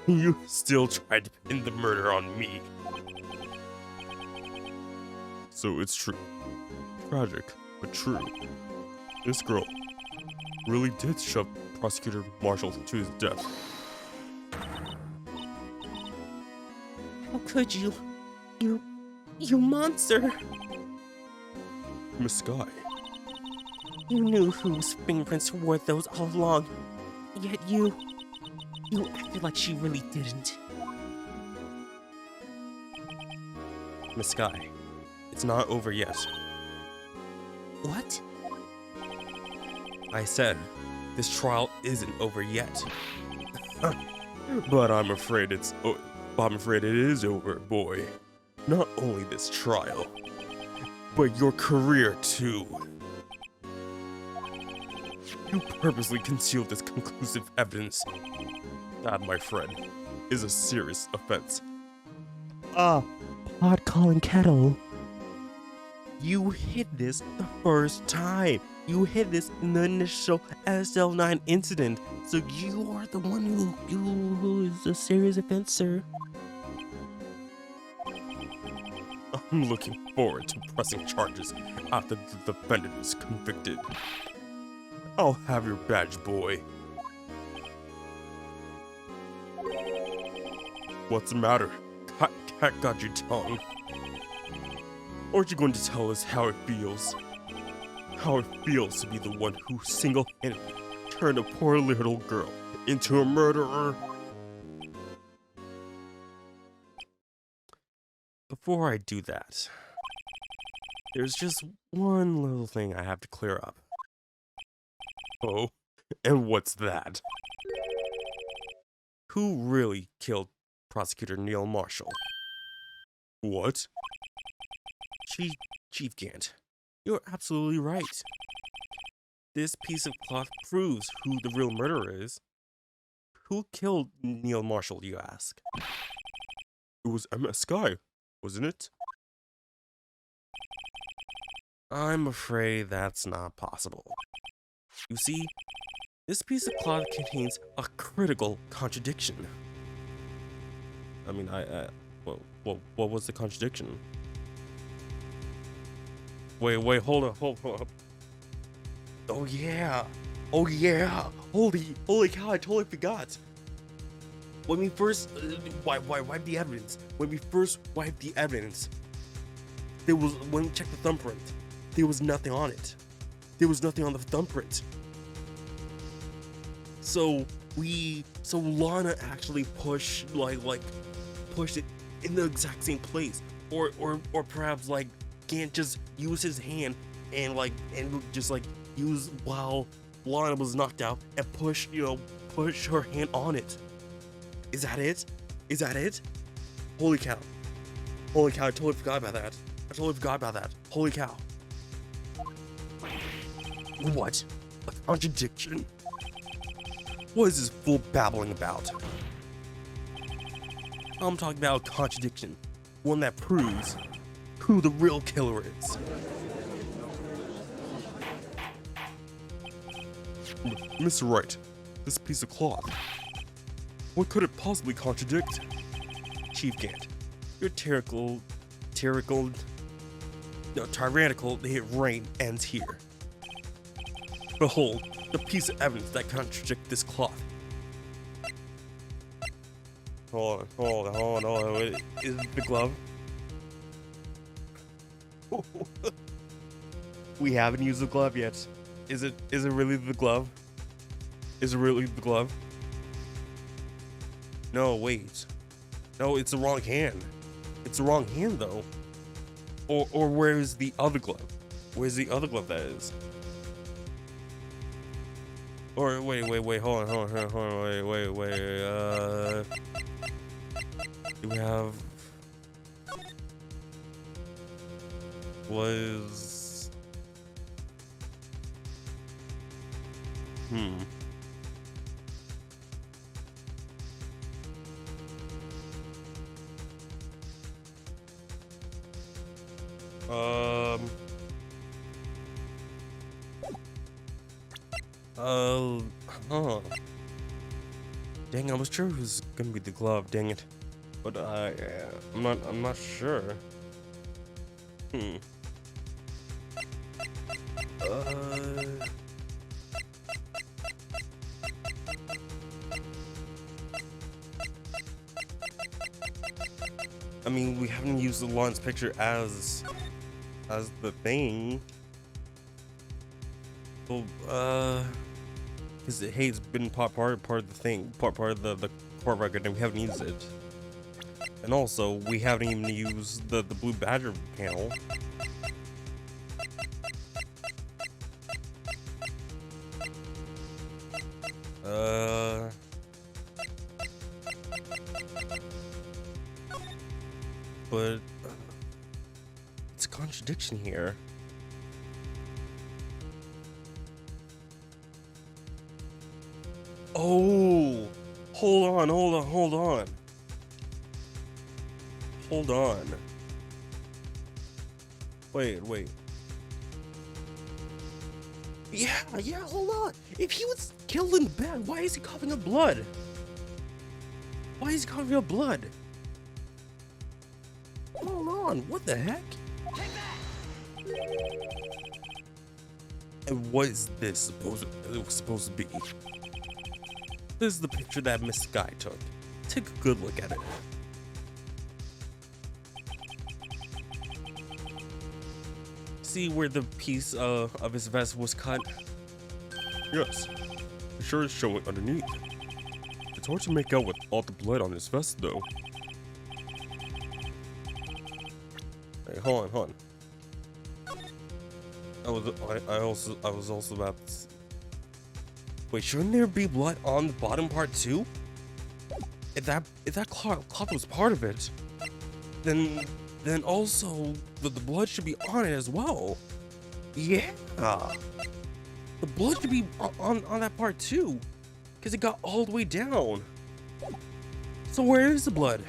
You still tried to pin the murder on me. So it's true. Tragic, but true. This girl really did shove Prosecutor Marshall to his death. How could you? You monster! Miss Sky. You knew whose fingerprints were those all along. Yet you acted like she really didn't. Miss Sky, it's not over yet. What? I said, this trial isn't over yet. But I'm afraid it is over, boy. Not only this trial, but your career too. You purposely concealed this conclusive evidence. That, my friend, is a serious offense. Pot calling kettle. You hid this the first time. You hid this in the initial SL9 incident. So you are the one who is a serious offense, sir. I'm looking forward to pressing charges after the defendant is convicted. I'll have your badge, boy. What's the matter? Cat got your tongue. Aren't you going to tell us how it feels? How it feels to be the one who single-handedly turned a poor little girl into a murderer? Before I do that, there's just one little thing I have to clear up. Oh, and what's that? Who really killed Prosecutor Neil Marshall? What? Chief Gant, you're absolutely right. This piece of cloth proves who the real murderer is. Who killed Neil Marshall, you ask? It was MS Sky, wasn't it? I'm afraid that's not possible. You see, this piece of cloth contains a critical contradiction. I mean, what was the contradiction? Wait, hold up. Oh yeah, holy cow, I totally forgot. When we first wipe the evidence, when we when we checked the thumbprint, there was nothing on it. There was nothing on the thumbprint. So Lana actually pushed it in the exact same place, or perhaps like Gant just use his hand and just use while Lana was knocked out and push her hand on it. Is that it? Holy cow, I totally forgot about that. Holy cow. What? A contradiction? What is this fool babbling about? I'm talking about a contradiction. One that proves who the real killer is. Mr. Wright, this piece of cloth. What could it possibly contradict? Chief Gant, your tyrannical reign ends here. Behold, the piece of evidence that contradicts this cloth. Hold on. Wait, is it the glove? We haven't used the glove yet. Is it really the glove? No, wait. No, it's the wrong hand. It's the wrong hand though. Or where is the other glove? Where's the other glove that is? Or wait, hold on, wait. Do we have was Dang, I was sure it was gonna be the glove, dang it. But I'm not sure. I mean, we haven't used the Lon's picture as the thing. Well, because it's been part of the thing, part of the court record, and we haven't used it. And also, we haven't even used the Blue Badger panel. Uh, but it's a contradiction here. Oh, hold on. Hold on. Wait. Yeah, hold on. If he was killed in bed, why is he coughing up blood? Why is he coughing up blood? Hold on, what the heck? And what is this supposed to be? This is the picture that Miss Sky took. Take a good look at it. See where the piece of his vest was cut? Yes, it sure is showing underneath. It's hard to make out with all the blood on his vest, though. Hey, hold on. I was also about to... Wait, shouldn't there be blood on the bottom part too? If that cloth was part of it, then also the blood should be on it as well. Yeah, the blood should be on that part too, because it got all the way down. So where is the blood?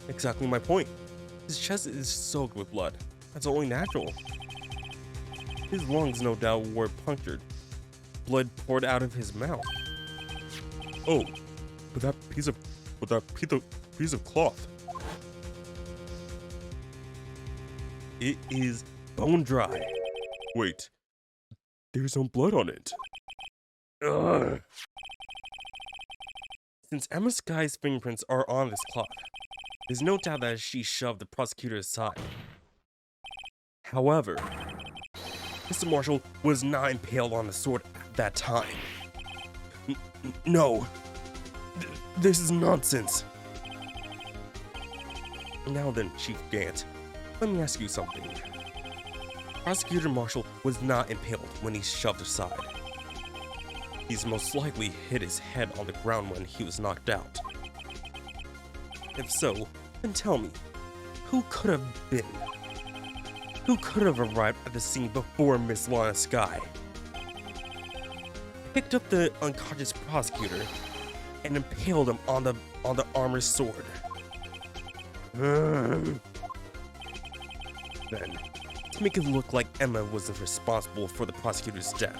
Exactly my point. His chest is soaked with blood. That's only natural. His lungs, no doubt, were punctured. Blood poured out of his mouth. Oh, but that piece of cloth. It is bone dry. Wait, there's no blood on it. Ugh. Since Emma Sky's fingerprints are on this cloth, there's no doubt that she shoved the prosecutor aside. However, Mr. Marshall was not impaled on the sword at that time. No. This is nonsense. Now then, Chief Gant, let me ask you something. Prosecutor Marshall was not impaled when he shoved aside. He's most likely hit his head on the ground when he was knocked out. If so, then tell me, who could have been? Who could have arrived at the scene before Miss Lana Sky? Picked up the unconscious prosecutor and impaled him on the armor's sword. Then, to make it look like Emma was responsible for the prosecutor's death,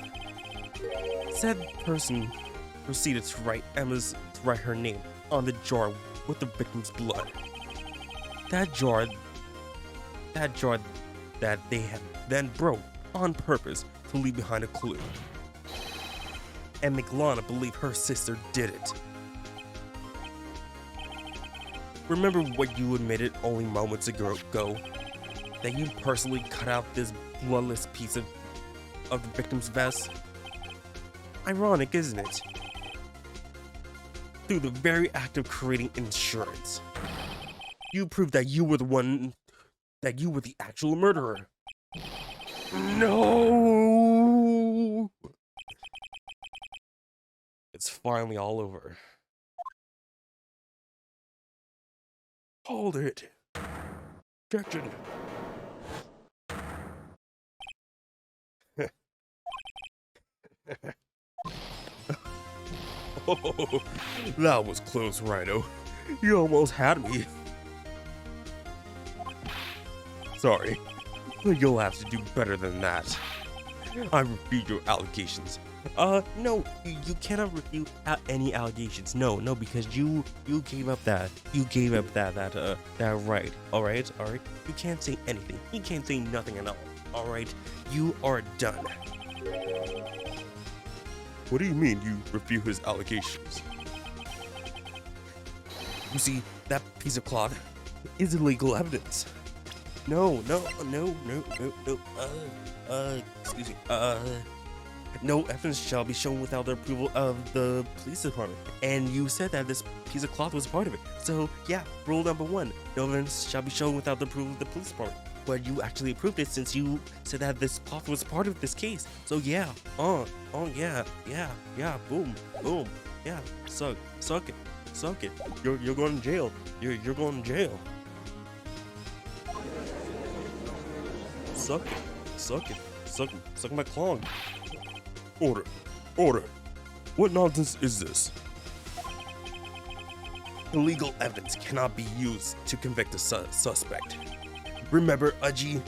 said person proceeded to write her name on the jar with the victim's blood. That jar that they had then broke on purpose to leave behind a clue. And McLana believed her sister did it. Remember what you admitted only moments ago? That you personally cut out this bloodless piece of the victim's vest? Ironic, isn't it? Through the very act of creating insurance, you proved that you were the actual murderer. No! It's finally all over. Hold it. Objection. Oh, that was close, Rhino. You almost had me. Sorry, but you'll have to do better than that. I refute your allegations. No, you cannot refute any allegations. No, because you gave up that right. All right. You can't say anything. You can't say nothing at all. All right, you are done. What do you mean you refute his allegations? You see, that piece of cloth is illegal evidence. No. Excuse me. No evidence shall be shown without the approval of the police department. And you said that this piece of cloth was part of it. So, yeah, rule number 1. No evidence shall be shown without the approval of the police department. but you actually approved it since you said that this cloth was part of this case. So yeah, yeah, boom, yeah, suck it. You're going to jail. You're going to jail. Suck my clong. Order. What nonsense is this? Illegal evidence cannot be used to convict a suspect. Remember, Aji?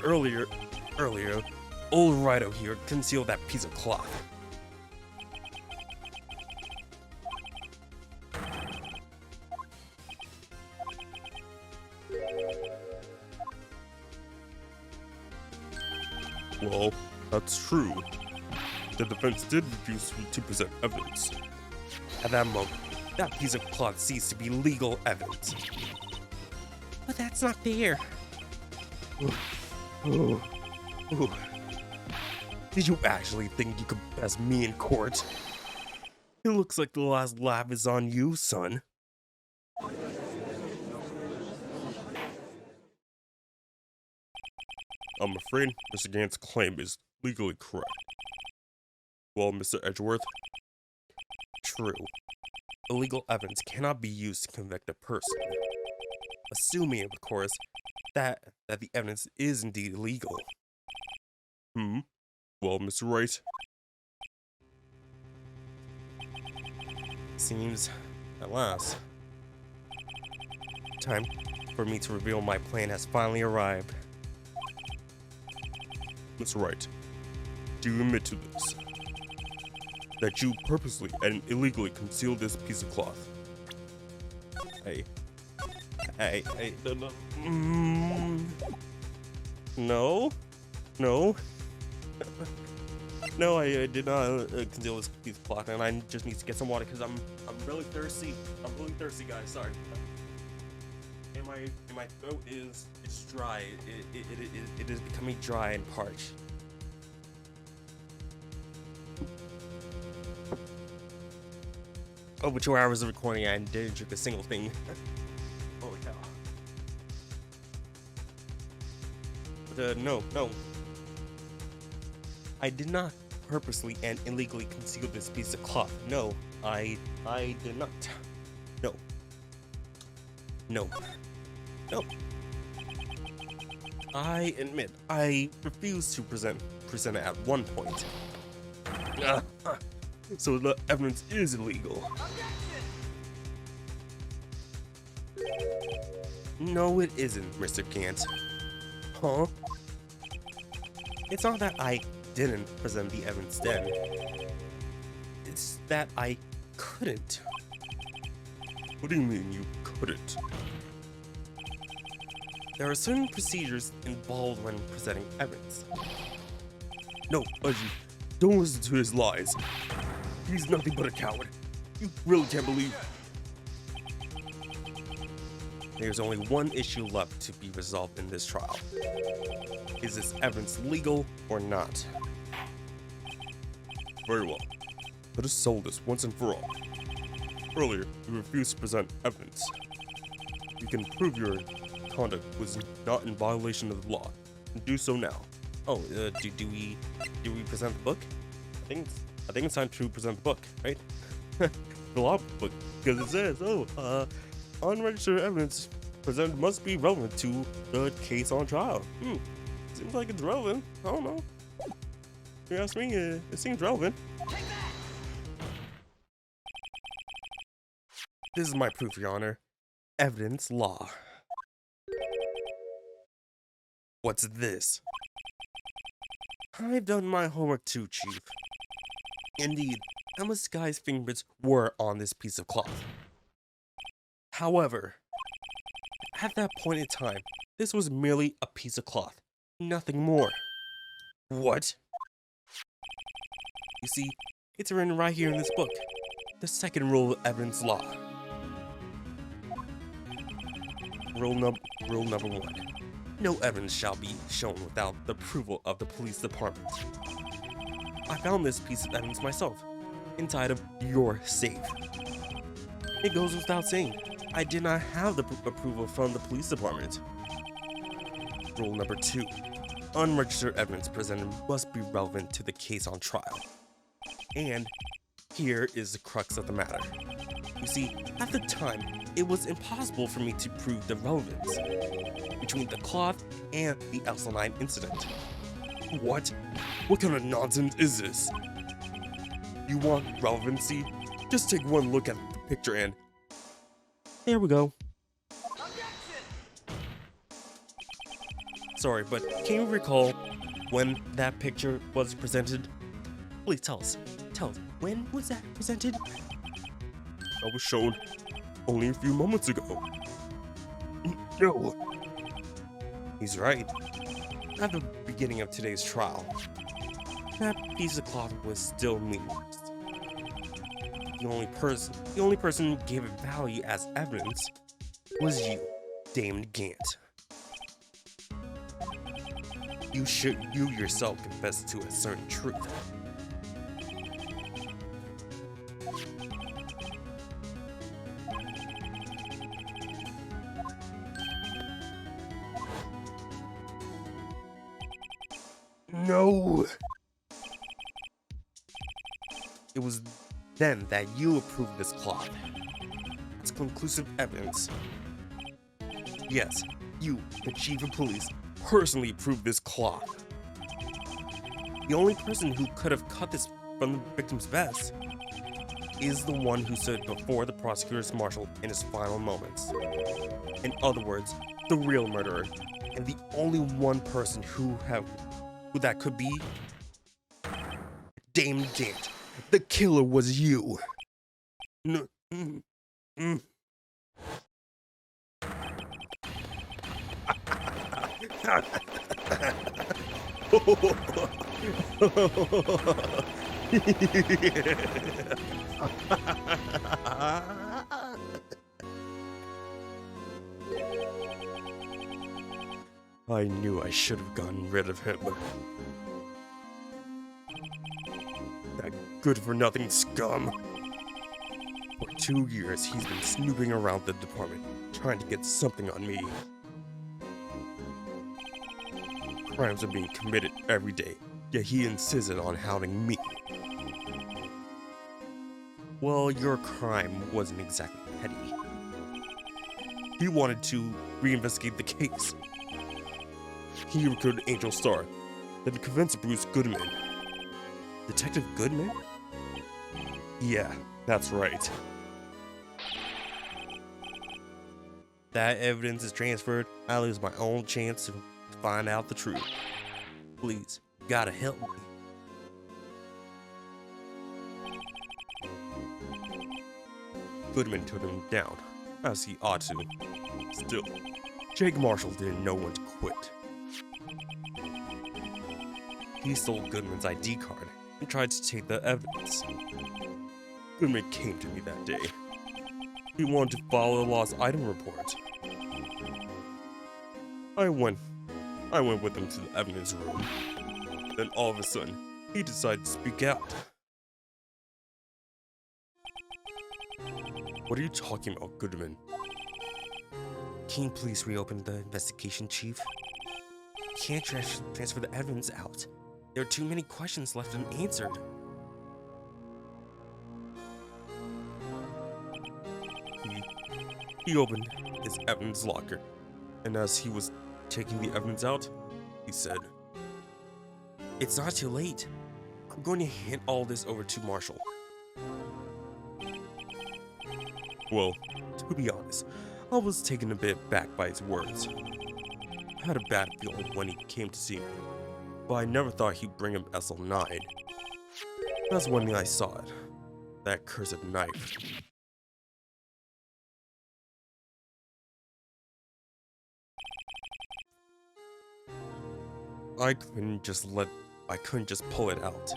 Earlier, old Wright here concealed that piece of cloth. Well, that's true. The defense did refuse to present evidence. At that moment, that piece of cloth ceased to be legal evidence. But that's not fair. Oh, Did you actually think you could best me in court? It looks like the last laugh is on you, son. I'm afraid Mr. Gant's claim is legally correct. Well, Mr. Edgeworth, True. Illegal evidence cannot be used to convict a person. Assuming, of course, that the evidence is indeed illegal. well, Mr. Wright, Seems, at last, time for me to reveal my plan has finally arrived. Mr. Wright, do you admit to this? That you purposely and illegally concealed this piece of cloth? No. No, I did not conceal this piece of cloth, and I just need to get some water because I'm really thirsty. I'm really thirsty, guys. Sorry. And my throat is dry. It is becoming dry and parched. Over 2 hours of recording, I didn't drink a single thing. Holy cow. But, no. I did not purposely and illegally conceal this piece of cloth. No, I did not. No. I admit, I refused to present it at one point. So the evidence is illegal. No, it isn't, Mr. Gant. Huh? It's not that I didn't present the evidence then. It's that I couldn't. What do you mean you couldn't? There are certain procedures involved when presenting evidence. No, Aji, don't listen to his lies. He's nothing but a coward. You really can't believe. There's only one issue left to be resolved in this trial. Is this evidence legal or not? Very well. Let us settle this once and for all. Earlier, you refused to present evidence. You can prove your conduct was not in violation of the law, and do so now. Oh, do we present the book? I think it's time to present the book, right? The law book, because it says, unregistered evidence presented must be relevant to the case on trial. Seems like it's relevant. I don't know. If you ask me, it seems relevant. This is my proof, Your Honor. Evidence law. What's this? I've done my homework too, Chief. Indeed, Emma Sky's fingerprints were on this piece of cloth. However, at that point in time, this was merely a piece of cloth, nothing more. What? You see, it's written right here in this book. The second rule of evidence law. Rule number 1. No evidence shall be shown without the approval of the police department. I found this piece of evidence myself, inside of your safe. It goes without saying, I did not have the approval from the police department. Rule number 2. Unregistered evidence presented must be relevant to the case on trial. And here is the crux of the matter. You see, at the time, it was impossible for me to prove the relevance between the cloth and the Elsa 9 incident. What? What kind of nonsense is this? You want relevancy? Just take one look at the picture and... There we go. Sorry, but can you recall when that picture was presented? Please tell us. Tell us, when was that presented? That was shown only a few moments ago. No. He's right. At the beginning of today's trial, that piece of cloth was still meaningless. The only person who gave it value as evidence was you, Damon Gant. You yourself confess to a certain truth. No! It was then that you approved this cloth. It's conclusive evidence. Yes, you, the chief of police, personally approved this cloth. The only person who could have cut this from the victim's vest is the one who stood before the prosecutor's marshal in his final moments. In other words, the real murderer, and the only one person who that could be Damon Gant. The killer was you. No. I knew I should have gotten rid of him. That good-for-nothing scum. For 2 years, he's been snooping around the department, trying to get something on me. Crimes are being committed every day, yet he insisted on hounding me. Well, your crime wasn't exactly petty. He wanted to reinvestigate the case. He recruited Angel Star, then convinced Bruce Goodman. Detective Goodman? Yeah, that's right. That evidence is transferred, I lose my own chance to find out the truth. Please, you gotta help me. Goodman turned him down, as he ought to. Still, Jake Marshall didn't know when to quit. He stole Goodman's ID card and tried to take the evidence. Goodman came to me that day. He wanted to file a lost item report. I went with him to the evidence room. Then all of a sudden, he decided to speak out. What are you talking about, Goodman? Can you please reopen the investigation, Chief? Can't transfer the evidence out. There are too many questions left unanswered. He opened his evidence locker, and as he was taking the evidence out, he said, It's not too late. I'm going to hand all this over to Marshall. Well, to be honest, I was taken a bit back by his words. I had a bad feeling when he came to see me, but I never thought he'd bring up SL9. That's when I saw it. That cursed knife. I couldn't just pull it out.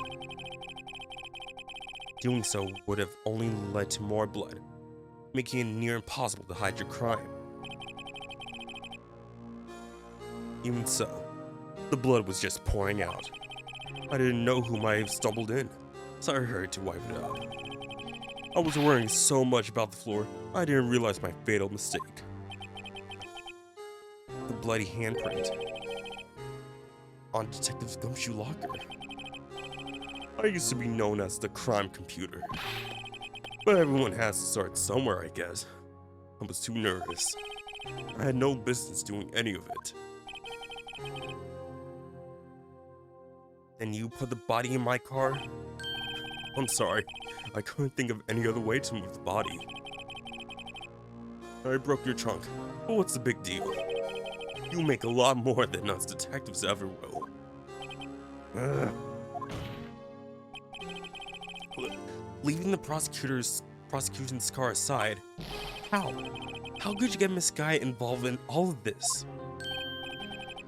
Doing so would have only led to more blood, making it near impossible to hide your crime. Even so, the blood was just pouring out. I didn't know who might have stumbled in, so I hurried to wipe it out. I was worrying so much about the floor, I didn't realize my fatal mistake. The bloody handprint. on Detective Gumshoe Locker. I used to be known as the crime computer. But everyone has to start somewhere, I guess. I was too nervous. I had no business doing any of it. Then you put the body in my car? I'm sorry, I couldn't think of any other way to move the body. I broke your trunk, but what's the big deal? You make a lot more than us detectives ever will. Leaving the prosecution's car aside, how? How could you get Miss Guy involved in all of this?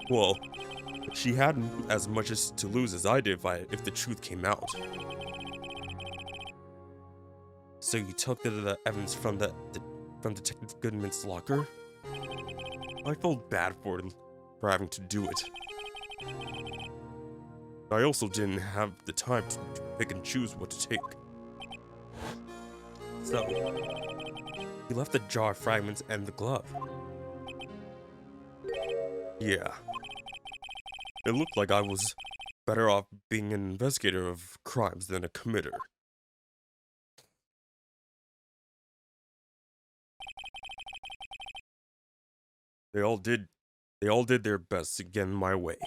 Well, she hadn't as much as to lose as I did if the truth came out. So you took the evidence from Detective Goodman's locker? I felt bad for having to do it. I also didn't have the time to pick and choose what to take. So, you left the jar of fragments and the glove. Yeah. It looked like I was better off being an investigator of crimes than a committer. They all did their best to get in my way.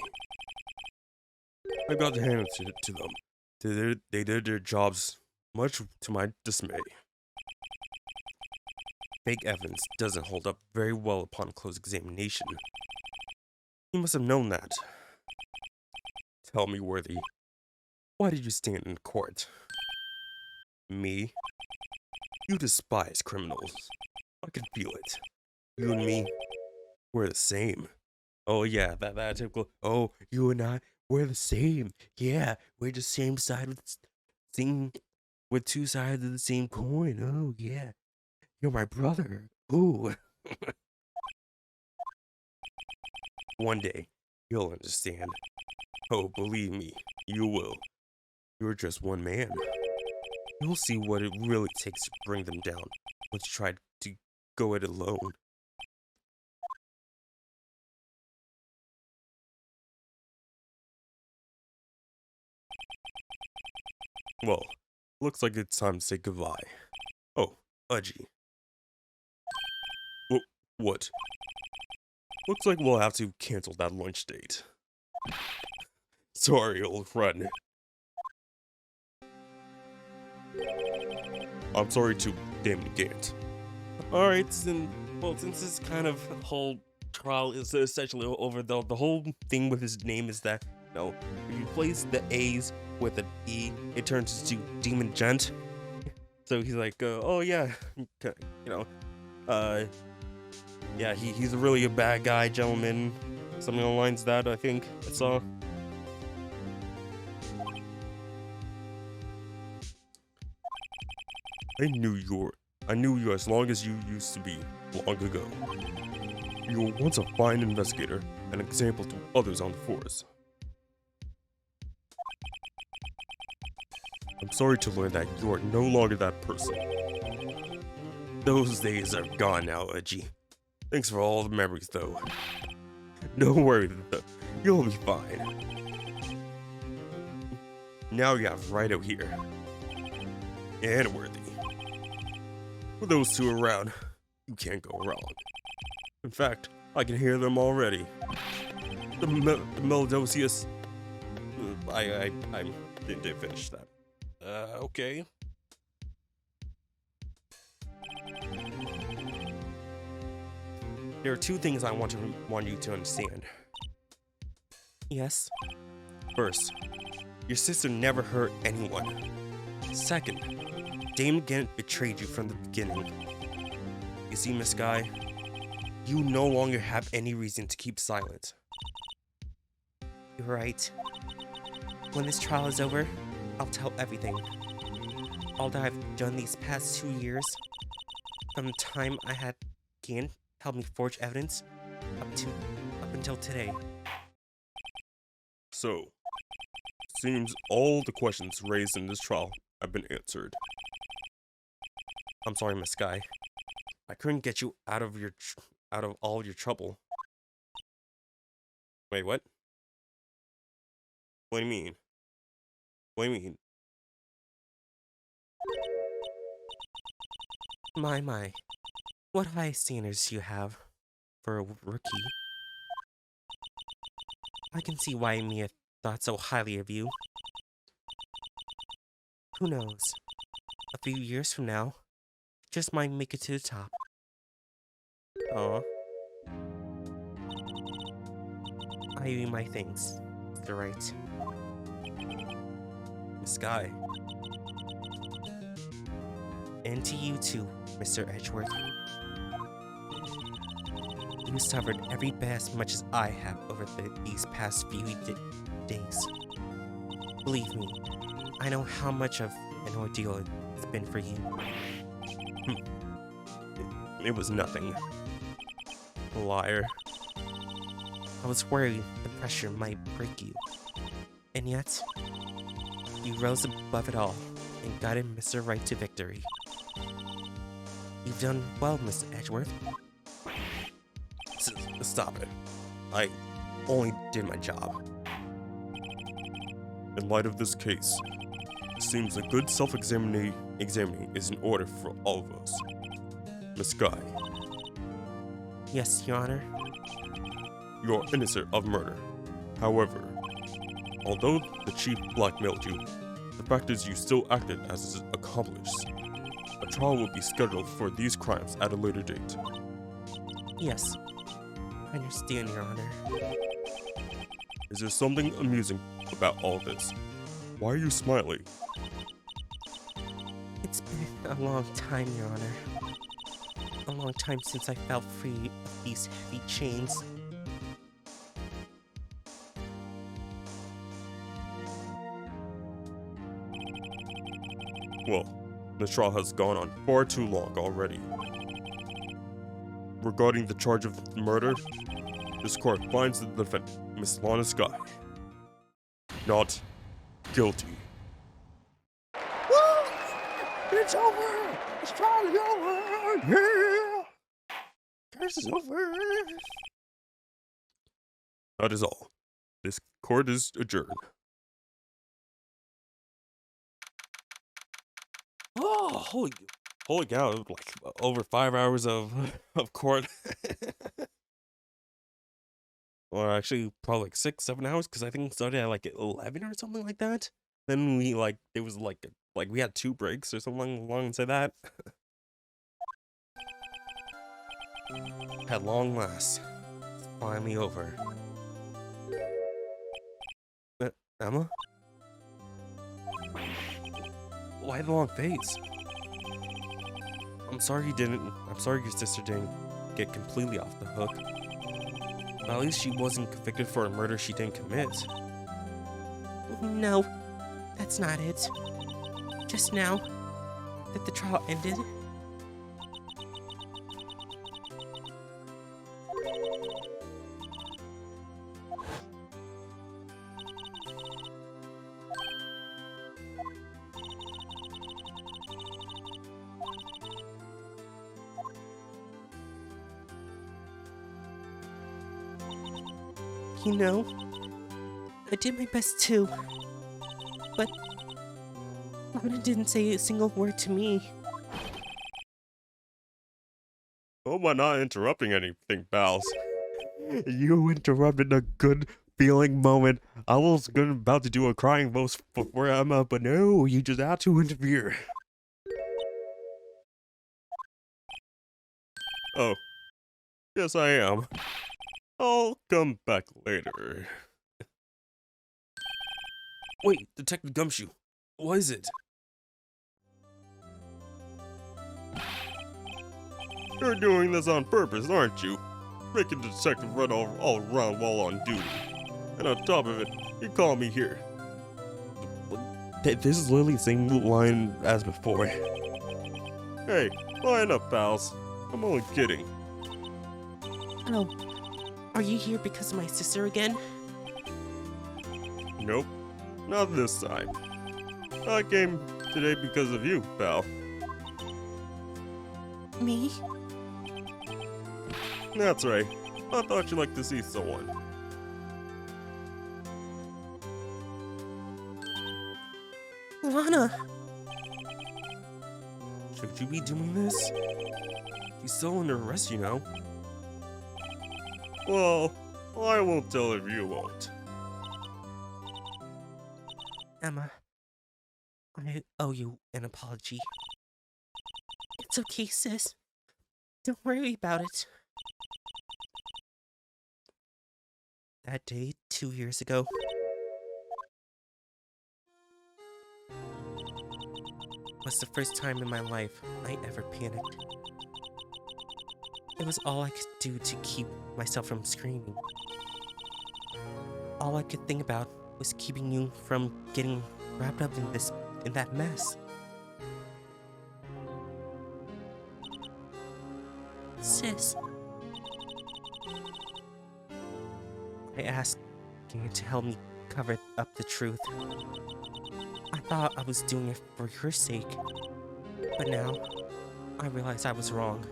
I got to hand it to them. They did their jobs, much to my dismay. Fake evidence doesn't hold up very well upon close examination. You must have known that. Tell me, Worthy, why did you stand in court? Me? You despise criminals. I can feel it. You and me, we're the same. Oh yeah, that typical, oh, you and I, we're the same. Yeah, we're the same side of the same, with two sides of the same coin. Oh yeah. You're my brother. Ooh. One day, you'll understand. Oh, believe me, you will. You're just one man. You'll see what it really takes to bring them down once you try to go it alone. Well, looks like it's time to say goodbye. Oh, Udgy. What? Looks like we'll have to cancel that lunch date. Sorry, old friend. I'm sorry to Damon Gant. Alright, well, since this kind of whole trial is essentially over, the whole thing with his name is that, you know, if you place the A's with an E, it turns into Demon Gent. So he's like, oh yeah, you know, yeah, he's really a bad guy, gentlemen. Something along the lines of that, I think I saw. I knew you as long as you used to be, long ago. You were once a fine investigator, an example to others on the force. I'm sorry to learn that you are no longer that person. Those days are gone now, Udgy. Thanks for all the memories, though. Don't worry, though. You'll be fine. Now you have Wright out here. And Worthy. With those two around, you can't go wrong. In fact, I can hear them already. The Melodosius. I didn't finish that. Okay. There are two things I want you to understand. Yes. First, your sister never hurt anyone. Second, Damon Gant betrayed you from the beginning. You see, Miss Guy, you no longer have any reason to keep silent. You're right. When this trial is over, I'll tell everything. All that I've done these past 2 years, from the time I had Gant help me forge evidence, up until today. so, seems all the questions raised in this trial have been answered. I'm sorry, Miss Guy. I couldn't get you out of all your trouble. Wait, what? What do you mean? What do you mean? My. What high standards you have for a rookie. I can see why Mia thought so highly of you. Who knows? A few years from now, just might make it to the top. Aw. I owe you my things, Mr. Wright. Miss Sky. And to you too, Mr. Edgeworth. You suffered every bit as much as I have over these past few days. Believe me, I know how much of an ordeal it's been for you. It was nothing. Liar. I was worried the pressure might break you. And yet, you rose above it all and guided Mr. Wright to victory. You've done well, Mr. Edgeworth. Stop it. I only did my job. In light of this case, it seems a good self-examining is in order for all of us. Miss Sky, Yes, Your Honor. you are innocent of murder. However, although the chief blackmailed you, the fact is you still acted as his accomplice. A trial will be scheduled for these crimes at a later date. Yes. I understand, Your Honor. Is there something amusing about all this? Why are you smiling? It's been a long time, Your Honor. A long time since I felt free of these heavy chains. Well, the trial has gone on far too long already. Regarding the charge of murder, this court finds the defendant, Miss Lana Sky, not guilty. Woo! It's over! It's finally over! Yeah! This is over! That is all. This court is adjourned. Oh, holy cow! Like over 5 hours of court. Or actually, probably like 6, 7 hours, because I think it started at like 11 or something like that. Then we it was like we had 2 breaks or something along and say that. At long last, it's finally over. Emma? Why the long face? I'm sorry your sister didn't get completely off the hook. But at least she wasn't convicted for a murder she didn't commit. No, that's not it. Just now that the trial ended, you know, I did my best too. But Lana didn't say a single word to me. Hope I'm not interrupting anything, pals. You interrupted a good feeling moment. I was about to do a crying voice for Emma, but no, you just had to interfere. Oh, yes I am. I'll come back later. Wait, Detective Gumshoe, what is it? You're doing this on purpose, aren't you? Making the detective run all around while on duty. And on top of it, you call me here. This is literally the same line as before. Hey, line up, pals. I'm only kidding. Oh, are you here because of my sister again? Nope, not this time. I came today because of you, pal. Me? That's right. I thought you'd like to see someone. Lana! Should you be doing this? He's still under arrest, you know. Well, I won't tell if you won't. Emma, I owe you an apology. It's okay, sis. Don't worry about it. That day, 2 years ago, was the first time in my life I ever panicked. It was all I could do to keep myself from screaming. All I could think about was keeping you from getting wrapped up in that mess. Sis, I asked you to help me cover up the truth. I thought I was doing it for your sake, but now I realize I was wrong.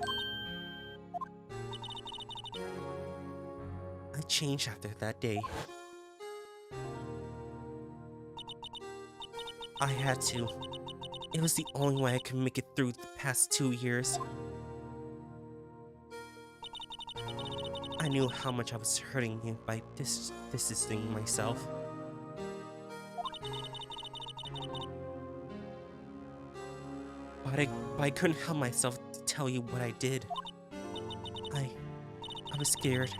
I changed after that day. I had to. It was the only way I could make it through the past 2 years. I knew how much I was hurting you by distancing myself. But I couldn't help myself to tell you what I did. I was scared.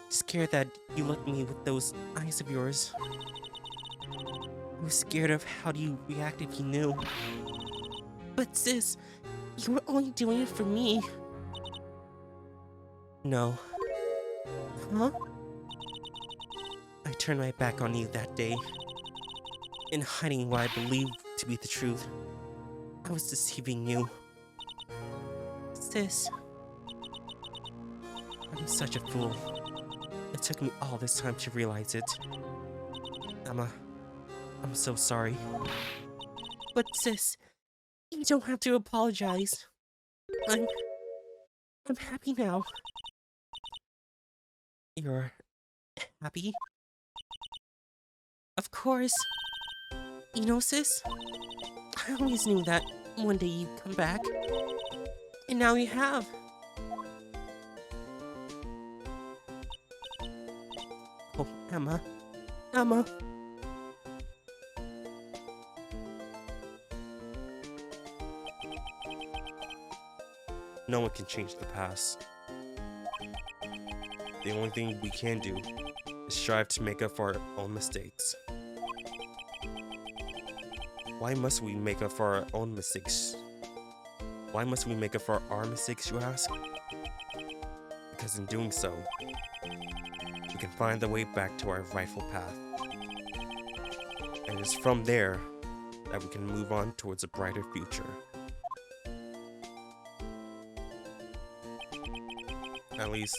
Scared that you looked at me with those eyes of yours. I was scared of how you react if you knew. But sis, you were only doing it for me. No. Huh? I turned my back on you that day. In hiding what I believed to be the truth. I was deceiving you. Sis. I'm such a fool. It took me all this time to realize it. Emma, I'm so sorry. But sis, you don't have to apologize. I'm happy now. You're happy? Of course. You know, sis, I always knew that one day you'd come back. And now you have. Oh, Emma. Emma. No one can change the past. The only thing we can do is strive to make up for our own mistakes. Why must we make up for our own mistakes? Why must we make up for our mistakes, you ask? Because in doing so, we can find the way back to our rightful path. And it's from there that we can move on towards a brighter future. At least,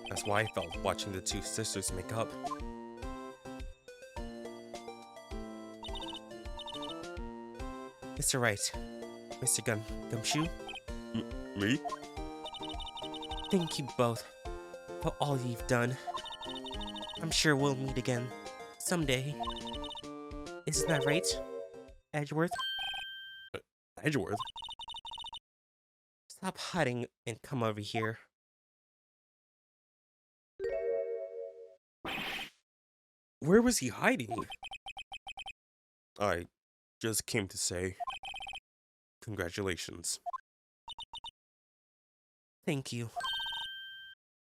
that's why I felt watching the two sisters make up. Mr. Wright, Mr. Gumshoe, Me? thank you both for all you've done. I'm sure we'll meet again someday. Isn't that right, Edgeworth? Edgeworth? Stop hiding and come over here. Where was he hiding? I just came to say congratulations. Thank you.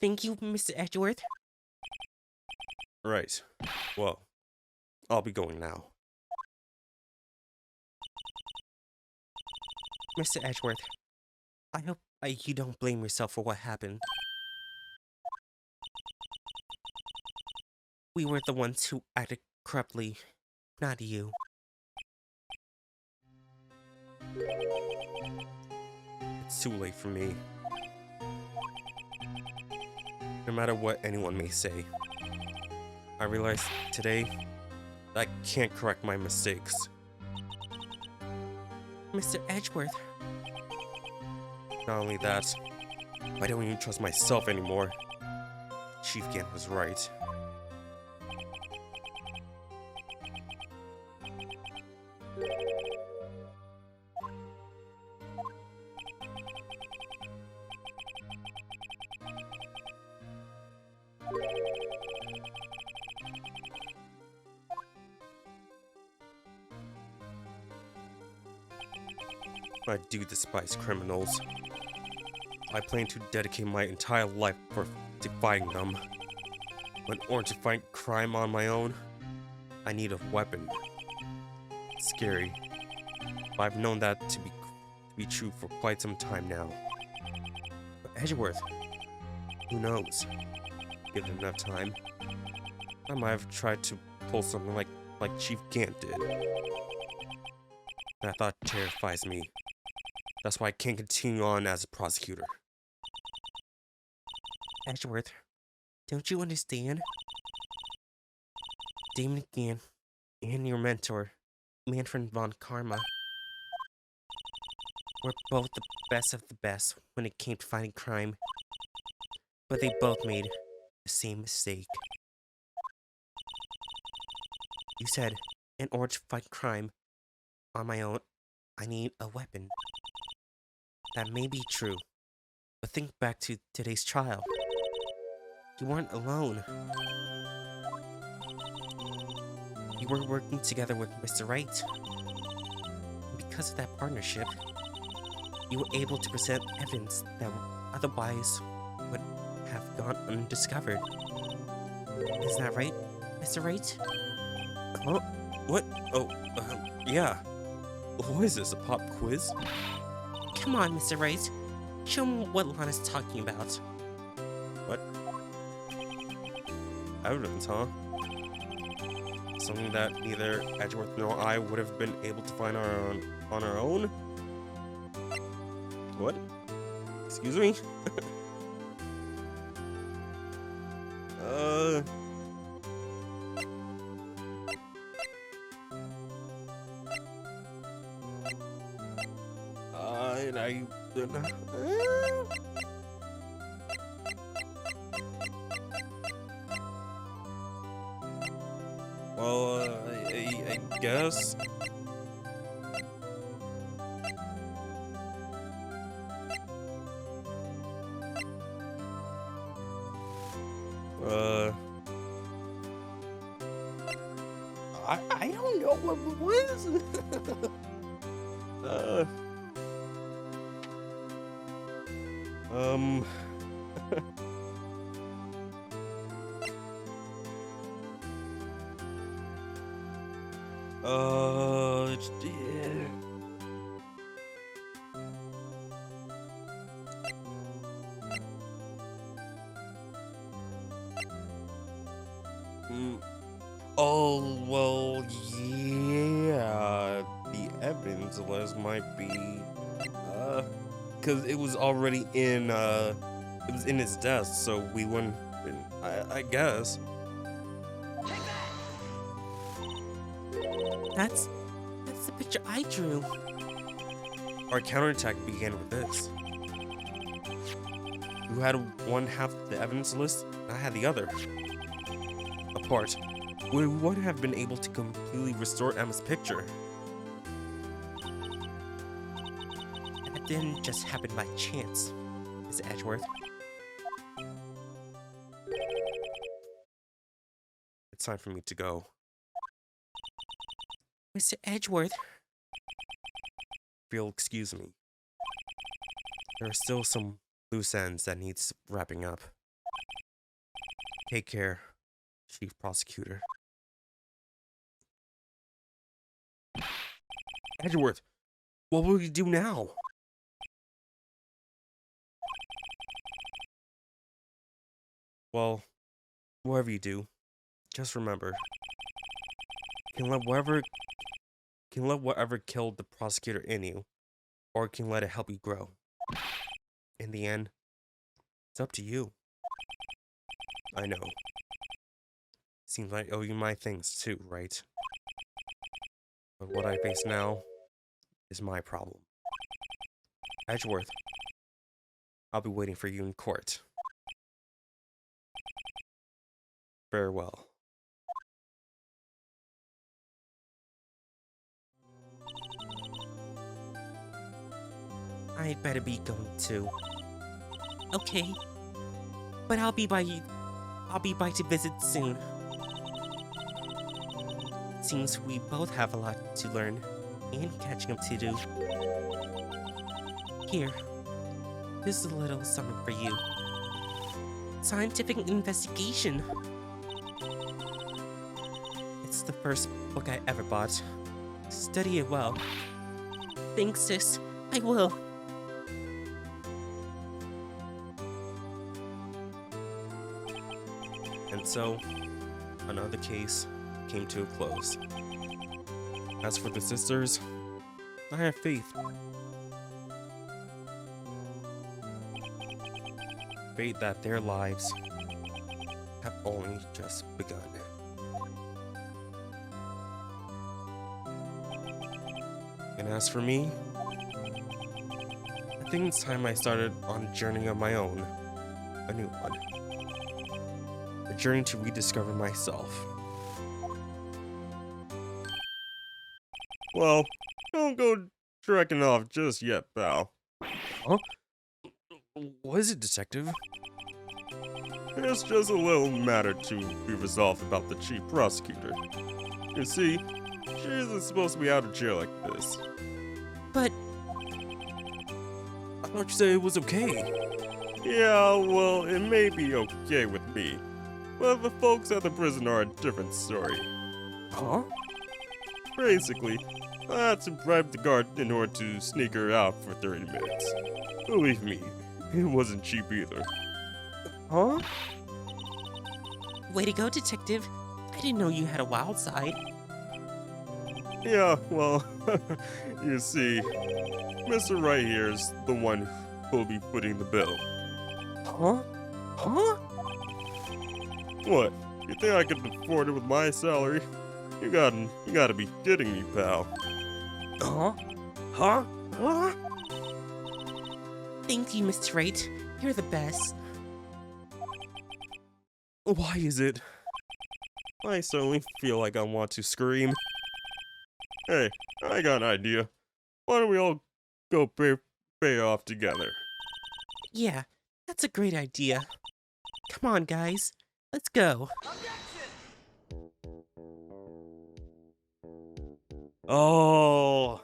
Thank you, Mr. Edgeworth. Right. Well, I'll be going now. Mr. Edgeworth, I hope you don't blame yourself for what happened. We were the ones who acted corruptly, not you. It's too late for me. No matter what anyone may say, I realize today that I can't correct my mistakes. Mr. Edgeworth, Not only that, I don't even trust myself anymore. Chief Gan was right. I do despise criminals. I plan to dedicate my entire life to fighting them. But in order to fight crime on my own, I need a weapon. It's scary, but I've known that to be true for quite some time now. But Edgeworth, who knows? Given enough time, I might have tried to pull something like Chief Gant did. That thought terrifies me. That's why I can't continue on as a prosecutor. Edgeworth, don't you understand? Damon Gant and your mentor, Manfred von Karma, were both the best of the best when it came to fighting crime. But they both made the same mistake. You said, in order to fight crime on my own, I need a weapon. That may be true, but think back to today's trial. You weren't alone. You were working together with Mr. Wright. And because of that partnership, you were able to present evidence that otherwise would have gone undiscovered. Isn't that right, Mr. Wright? Huh? What? Oh, yeah. What is this, a pop quiz? Come on, Mr. Wright. Show me what Lana's talking about. What? Evidence, huh? Something that neither Edgeworth nor I would have been able to find on our own? What? Excuse me? Well, I guess. I don't know what is it? Yeah. Oh, well, yeah, the evidence list might be, because it was already in, it was in his desk, so we wouldn't, I guess. That's the picture I drew. Our counterattack began with this. You had one half of the evidence list, and I had the other. Apart, we wouldn't have been able to completely restore Emma's picture. That didn't just happen by chance, Mr. Edgeworth. It's time for me to go. Mr. Edgeworth. If you'll excuse me. There are still some loose ends that needs wrapping up. Take care, Chief Prosecutor. Edgeworth, what will you do now? Well, whatever you do, just remember, you can let whatever killed the prosecutor in you, or you can let it help you grow. In the end, it's up to you. I know. Seems like I owe you my things too, right? But what I face now is my problem. Edgeworth, I'll be waiting for you in court. Farewell. I'd better be going too. Okay, but I'll be by to visit soon. Seems we both have a lot to learn and catching up to do. Here, this is a little something for you. Scientific investigation. It's the first book I ever bought. Study it well. Thanks, sis. I will. And so, another case came to a close. As for the sisters, I have faith. Faith that their lives have only just begun. And as for me, I think it's time I started on a journey of my own. A new one. A journey to rediscover myself. Well, don't go trekking off just yet, pal. Huh? What is it, detective? It's just a little matter to be resolved about the chief prosecutor. You see, she isn't supposed to be out of jail like this. But I thought you said it was okay. Yeah, well, it may be okay with me, but the folks at the prison are a different story. Huh? Basically, I had to bribe the guard in order to sneak her out for 30 minutes. Believe me, it wasn't cheap either. Huh? way to go, detective. I didn't know you had a wild side. Yeah, well, you see, Mr. Wright here is the one who'll be footing the bill. Huh? Huh? What? You think I could afford it with my salary? You gotta be kidding me, pal. Huh? Huh? Huh? Thank you, Mr. Wright. You're the best. Why is it? I certainly feel like I want to scream. Hey, I got an idea. Why don't we all go pay off together? Yeah, that's a great idea. Come on, guys. Let's go. Oh,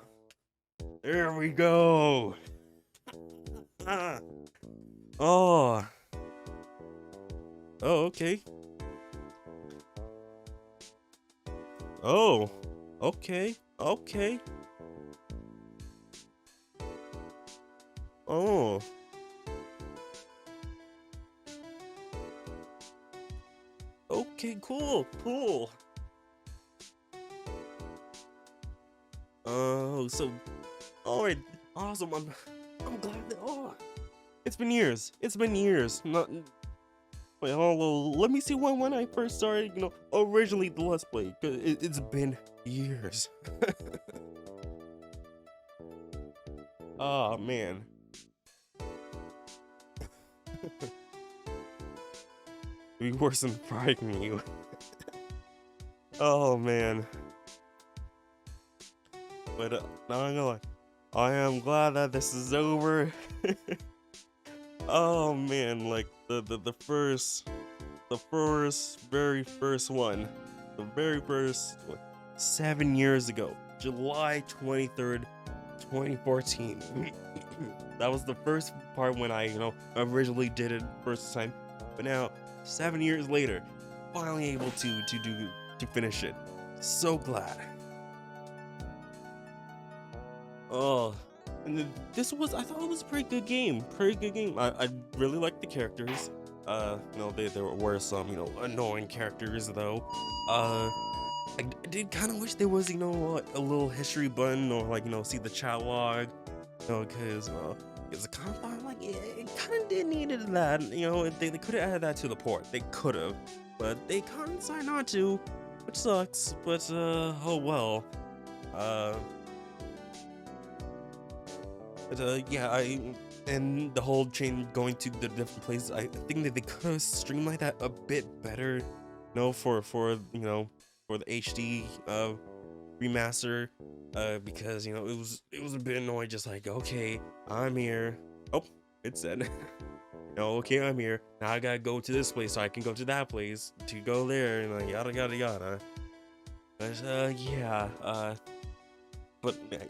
there we go. Oh. Oh, okay. Oh, okay, okay. Oh. Okay, cool, cool. Oh, so, alright, awesome. I'm glad that. Oh, it's been years. It's been years. Not. Wait, hold on. Let me see when I first started. Originally the Let's Play. 'Cause it's been years. Oh man. Be worse than frightening you. Oh man. But not gonna lie, I am glad that this is over. Oh man, like the very first one, the very first 7 years ago, July 23rd, 2014. That was the first part when I originally did it first time, but now 7 years later, finally able to finish it. So glad. Oh, and I thought it was a pretty good game. I really liked the characters. There were some, annoying characters though. I did kind of wish there was, a little history button or see the chat log, because it's kind of like it kind of did needed that. They could have added that to the port. They could have, but they kind of decided not to, which sucks. But oh well. And the whole chain going to the different places, I think that they could have streamlined that a bit better, for the HD remaster, because it was a bit annoying, just like, okay, I'm here. Oh, it said, okay, I'm here. Now I gotta go to this place so I can go to that place to go there, and yada yada yada. But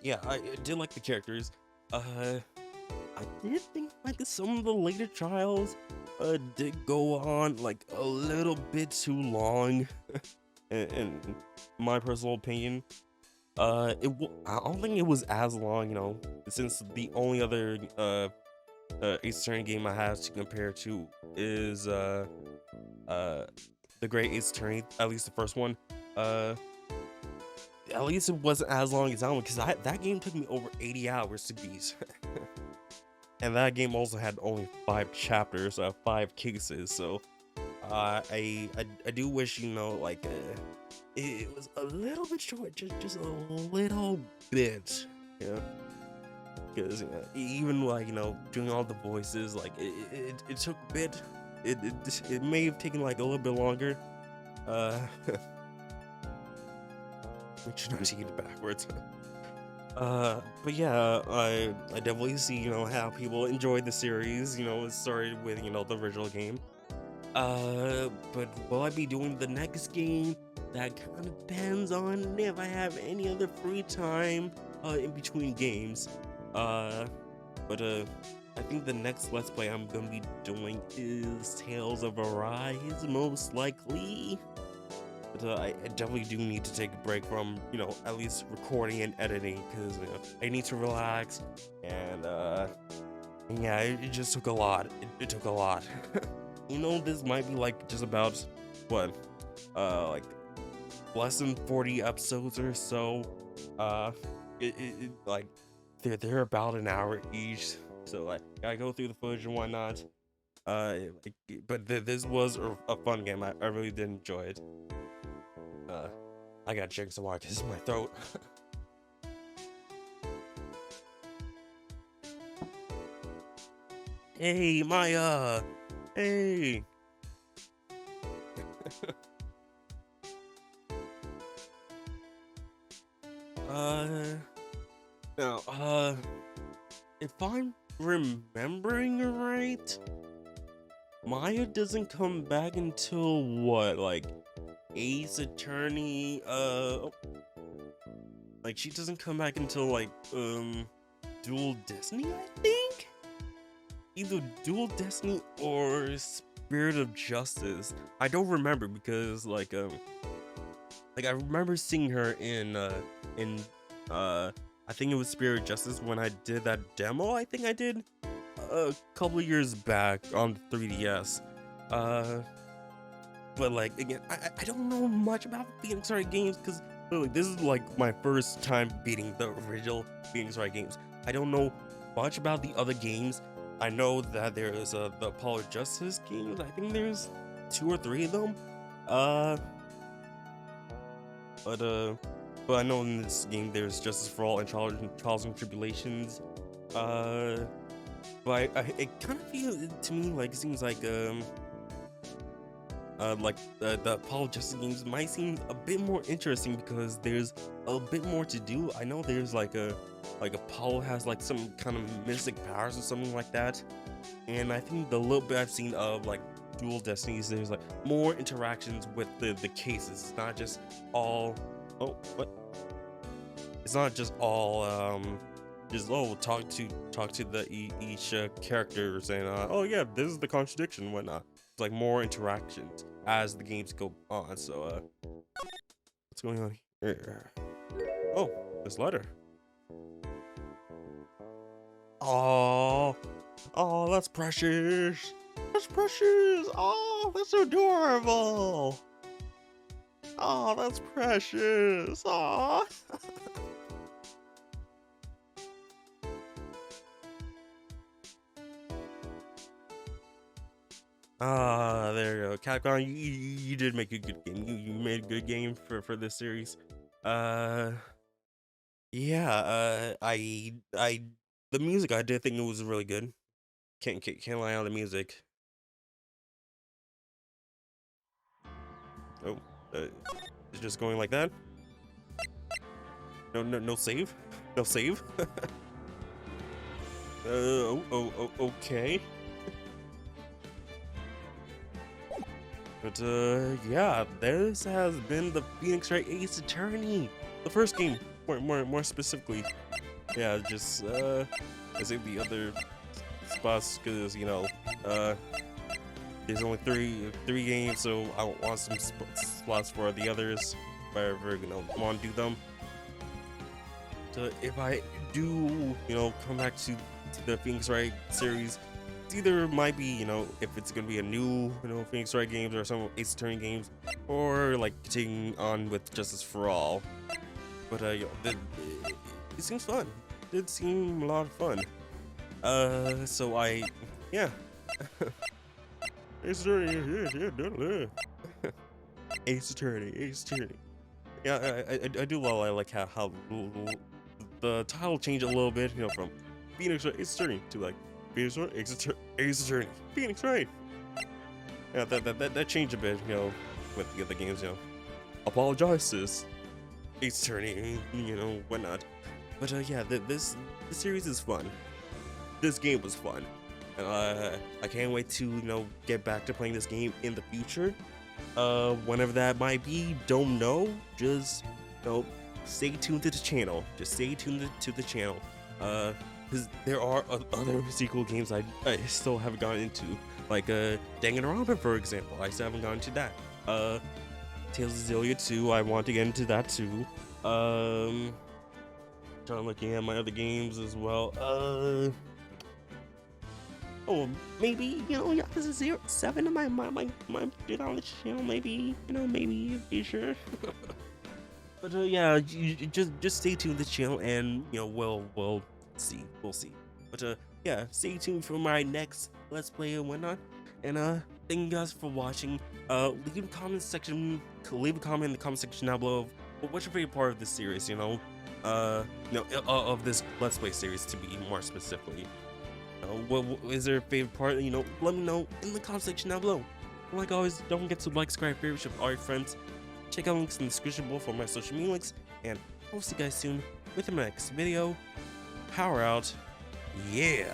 yeah, I did like the characters. I did think like some of the later trials did go on like a little bit too long, in my personal opinion. I don't think it was as long, you know, since the only other Ace Attorney game I have to compare to is uh the Great Ace Attorney, at least the first one. Uh, at least it wasn't as long as that one because that game took me over 80 hours to beat. And that game also had only 5 chapters, 5 cases. So I do wish, you know, like it was a little bit short, just a little bit, you know, because even like, you know, doing all the voices, like it took a bit. It may have taken like a little bit longer. Make sure not to get it backwards. But yeah, I definitely see, you know, how people enjoyed the series. You know, it started with, you know, the original game. But will I be doing the next game? That kind of depends on if I have any other free time in between games. But I think the next Let's Play I'm gonna be doing is Tales of Arise, most likely. But I definitely do need to take a break from, you know, at least recording and editing, because you know, I need to relax. And yeah, it just took a lot. It took a lot. You know, this might be like just about what, like less than 40 episodes or so. Like they're about an hour each, so like I go through the footage and whatnot. But this was a fun game. I really did enjoy it. I gotta drink some water because it's my throat. Hey, Maya. Hey. Now, if I'm remembering right, Maya doesn't come back until what, like Ace Attorney, like she doesn't come back until like Dual Destiny, I think? Either Dual Destiny or Spirit of Justice. I don't remember because like I remember seeing her in I think it was Spirit of Justice when I did that demo. I think I did a couple years back on the 3DS. But like again, I don't know much about Phoenix Wright games because like this is like my first time beating the original Phoenix Wright games. I don't know much about the other games. I know that there's the Apollo Justice games. I think there's 2 or 3 of them. But I know in this game there's Justice for All and Trials and Tribulations. But it kind of feels to me like it seems like the Apollo Justice games might seem a bit more interesting because there's a bit more to do. I know there's like Apollo has like some kind of mystic powers or something like that, and I think the little bit I've seen of like Dual Destinies, there's like more interactions with the cases. It's not just all it's not just all just talk to the each characters and oh yeah, this is the contradiction and whatnot. It's like more interactions as the games go on. So what's going on here? Oh, this letter. Oh, that's precious. That's precious. Oh, that's adorable. Oh, that's precious. Oh. There you go. Capcom, you did make a good game. You made a good game for this series. Yeah, the music, I did think it was really good. Can't lie on the music. Oh, it's just going like that. No save, no save. Okay. But yeah, this has been the Phoenix Wright Ace Attorney, the first game, more specifically. yeah, just I think the other spots because there's only three games, so I want some slots for the others if I ever want to do them. So if I do come back to the Phoenix Wright series, it's either might be if it's gonna be a new Phoenix Wright games or some Ace Attorney games, or like continuing on with Justice for All. But it seems fun. It did seem a lot of fun. So yeah. Ace Attorney, Ace Attorney, Ace Attorney. Yeah, I do well. I like how the title changed a little bit, from Phoenix Wright Ace Attorney to like Phoenix Wright Ace Attorney, Phoenix Wright. Yeah, that changed a bit, with the other games, Apologize, sis. Ace Attorney, whatnot. But yeah, this series is fun. This game was fun, and I can't wait to get back to playing this game in the future. Whenever that might be, don't know. Just stay tuned to the channel. Just stay tuned to the channel. Because there are other sequel games I still haven't gotten into, like Danganronpa, for example. I still haven't gotten into that. Tales of Xillia 2, I want to get into that too. Trying looking at my other games as well. Oh, maybe Yakuza 07 might get on the channel. Maybe maybe in the future. But yeah, you just stay tuned to the channel, and we'll see. We'll see. But yeah, stay tuned for my next Let's Play and whatnot. And thank you guys for watching. Leave a comment section. Leave a comment in the comment section down below. What's your favorite part of this series? Of this Let's Play series, to be more specifically. What is there a favorite part? Let me know in the comment section down below. Like always, don't forget to like, subscribe, favorite, share with all your friends. Check out links in the description below for my social media links, and I'll see you guys soon with the next video. Power out. Yeah.